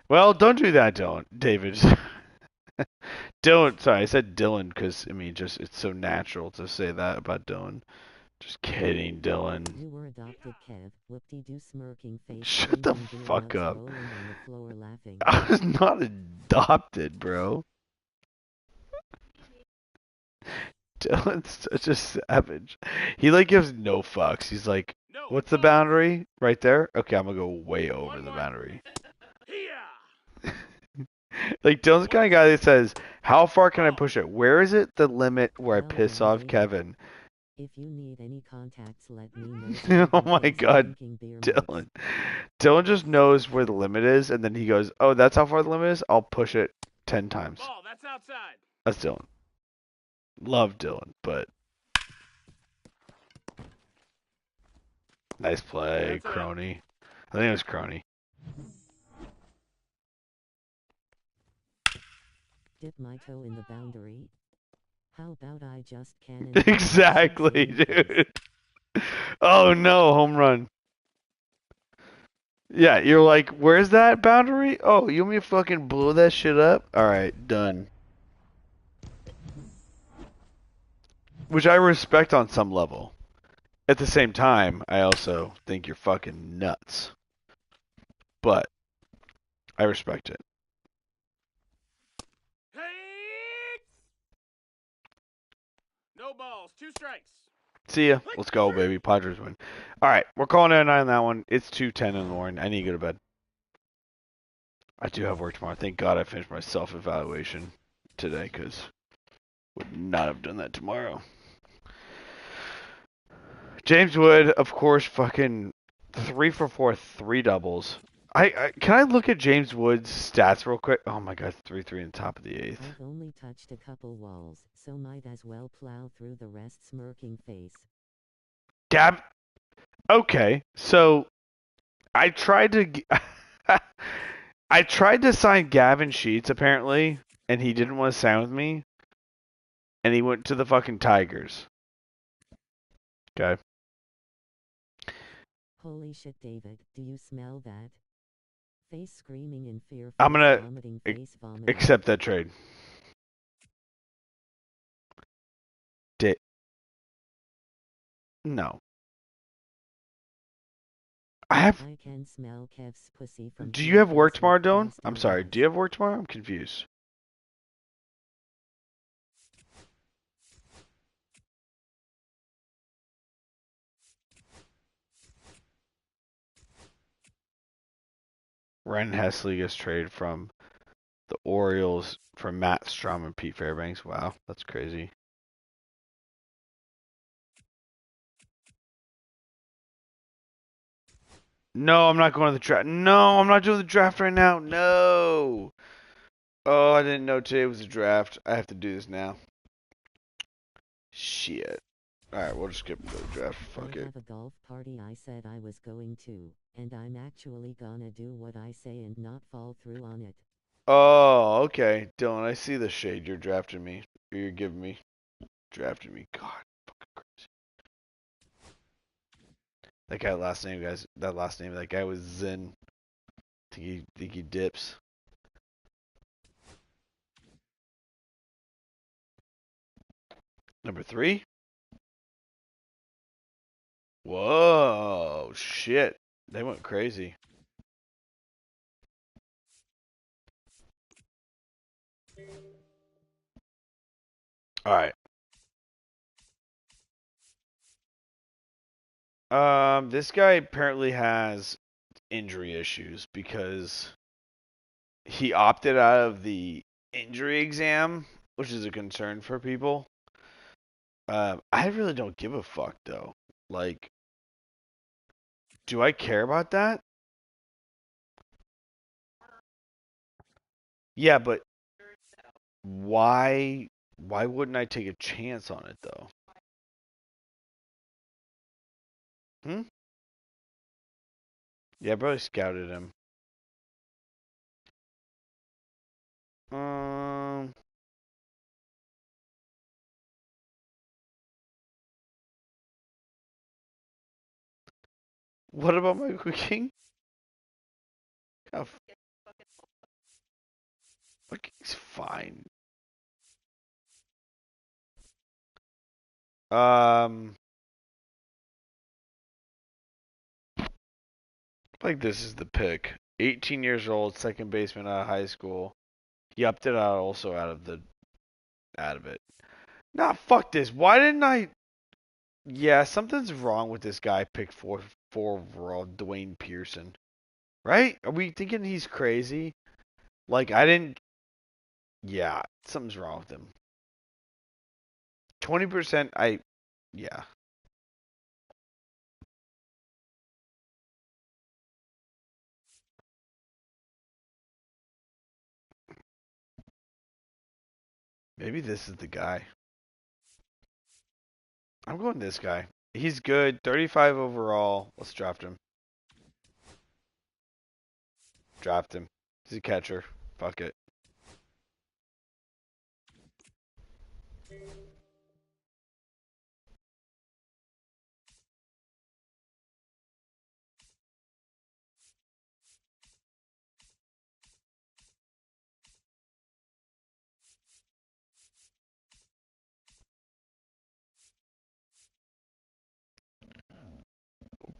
Well, don't do that, David. Dylan, sorry, I said Dylan because I mean, just it's so natural to say that about Dylan. Just kidding, Dylan. You were adopted, Kev. Whoop-de-doo smirking face. Shut the Drinking beer fuck nuts, up. rolling on the floor laughing. I was not adopted, bro. Dylan's such a savage. He like gives no fucks. He's like, No. what's the boundary? Right there? Okay, I'm gonna go way over the boundary. Here. Like Dylan's the kind of guy that says, how far can I push it? Where is it the limit where I Well piss done, off David. Kevin? If you need any contacts, let me know. Oh Smirking my face, God, drinking beer nuts. Dylan. Dylan just knows where the limit is, and then he goes, oh, that's how far the limit is? I'll push it 10 times. Ball, that's outside. That's Dylan. Love Dylan, but nice play, That's out. Crony. I think it was Crony. Dip my toe in the boundary. How about I just cannon Exactly, dude. Oh no, home run. Yeah, you're like, where's that boundary? Oh, you want me to fucking blow that shit up? Alright, done. Which I respect on some level. At the same time, I also think you're fucking nuts. But I respect it. Hey. No balls. 2 strikes. See ya. Let's go, baby. Padres win. Alright, we're calling it a night on that one. It's 2:10 in the morning. I need to go to bed. I do have work tomorrow. Thank God I finished my self-evaluation today, because would not have done that tomorrow. James Wood, of course, fucking 3 for 4, 3 doubles. Can I look at James Wood's stats real quick? Oh my God, 3-3 in the top of the 8th. I've only touched a couple walls, so might as well plow through the rest. Smirking face. Gab. Okay, so I tried to I tried to sign Gavin Sheets apparently, and he didn't want to sign with me, and he went to the fucking Tigers. Okay. Holy shit, David. Do you smell that? Face screaming in fear. Face I'm gonna vomiting. Face vomiting. accept that trade. No. I can smell Kev's pussy from Do 2 you have work feet tomorrow, Dylan? across I'm your sorry. ass. Do you have work tomorrow? I'm confused. Ren Hesley gets traded from the Orioles for Matt Strum and Pete Fairbanks. Wow, that's crazy. No, I'm not going to the draft. No, I'm not doing the draft right now. No. Oh, I didn't know today was a draft. I have to do this now. Shit. Alright, we'll just skip the draft. Fuck I it. have a golf party I said I was going to, and I'm actually gonna do what I say and not fall through on it. Oh, okay. Dylan, I see the shade you're drafting me. Or you're giving me. Drafting me. God, fucking crazy. That guy last name, guys. That last name of that guy was Zen. Think he dips. Number 3? Whoa, shit. They went crazy. Alright. This guy apparently has injury issues because he opted out of the injury exam, which is a concern for people. I really don't give a fuck though. Like, do I care about that? Yeah, but why? Why wouldn't I take a chance on it though? Hmm. Yeah, I probably scouted him. Um. What about Michael King? Oh, fuck, he's fine. Um. Like this is the pick. 18 years old, second baseman out of high school. He opted out also out of it. Nah, fuck this. Why didn't I? Yeah, something's wrong with this guy. Pick four overall, Dwayne Pearson. Right? Are we thinking he's crazy? Like I didn't. Yeah, something's wrong with him. 20%. Yeah. Maybe this is the guy. I'm going this guy. He's good. 35 overall. Let's draft him. Draft him. He's a catcher. Fuck it.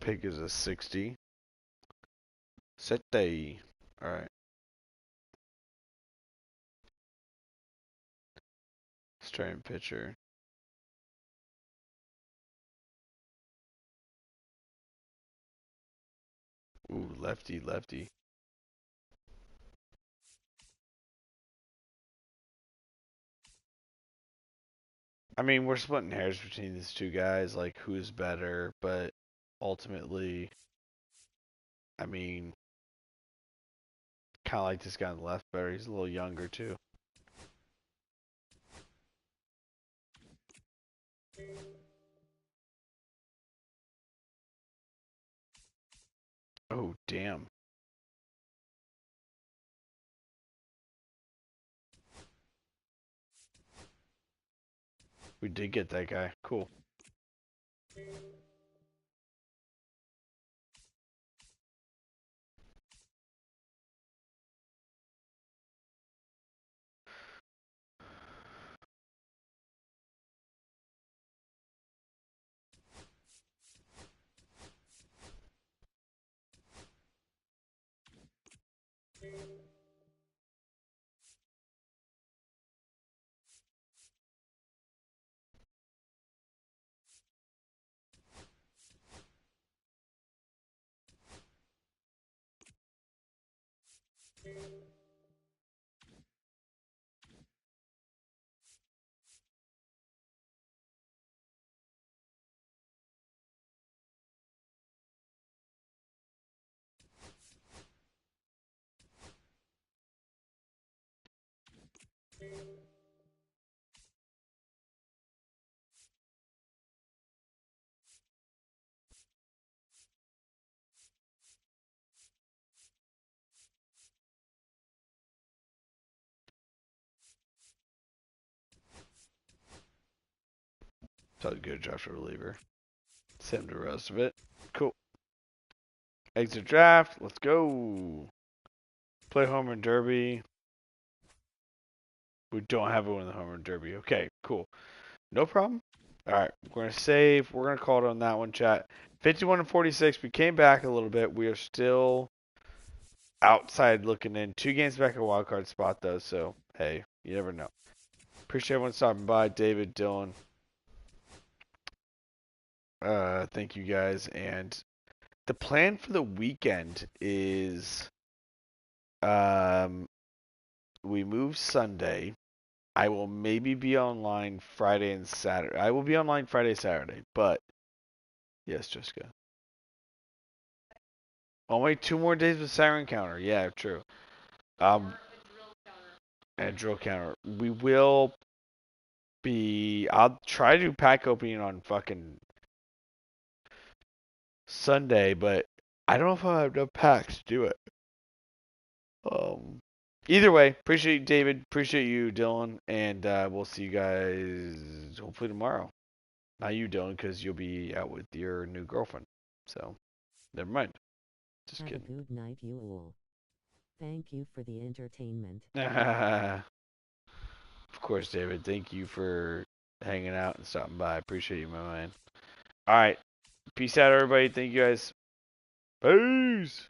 Pick is a 60. Sete. Alright. Starting pitcher. Ooh, lefty, lefty. I mean, we're splitting hairs between these two guys, like who's better, but ultimately, I mean, kind of like this guy on the left better. He's a little younger too. Oh, damn. We did get that guy. Cool. Sounds good, Joshua reliever. Send the rest of it. Cool. Exit draft. Let's go. Play home run derby. We don't have one in the home run derby. Okay, cool. No problem. All right, we're gonna save. We're gonna call it on that one, chat. 51 and 46. We came back a little bit. We are still outside looking in. 2 games back at wild card spot though. So hey, you never know. Appreciate everyone stopping by. David, Dylan. Thank you guys. And the plan for the weekend is we move Sunday. I will maybe be online Friday and Saturday. I will be online Friday, Saturday, but yes, Jessica. Only 2 more days with Siren Counter. Yeah, true. Um, and drill counter. We will be. I'll try to do pack opening on fucking Sunday, but I don't know if I'll have enough packs to do it. Um, Either way, appreciate you, David. Appreciate you, Dylan, and we'll see you guys hopefully tomorrow. Not you, Dylan, because you'll be out with your new girlfriend. So, never mind. Just Have kidding. a good night, you all. Thank you for the entertainment. Of course, David. Thank you for hanging out and stopping by. Appreciate you, my man. All right. Peace out, everybody. Thank you guys. Peace.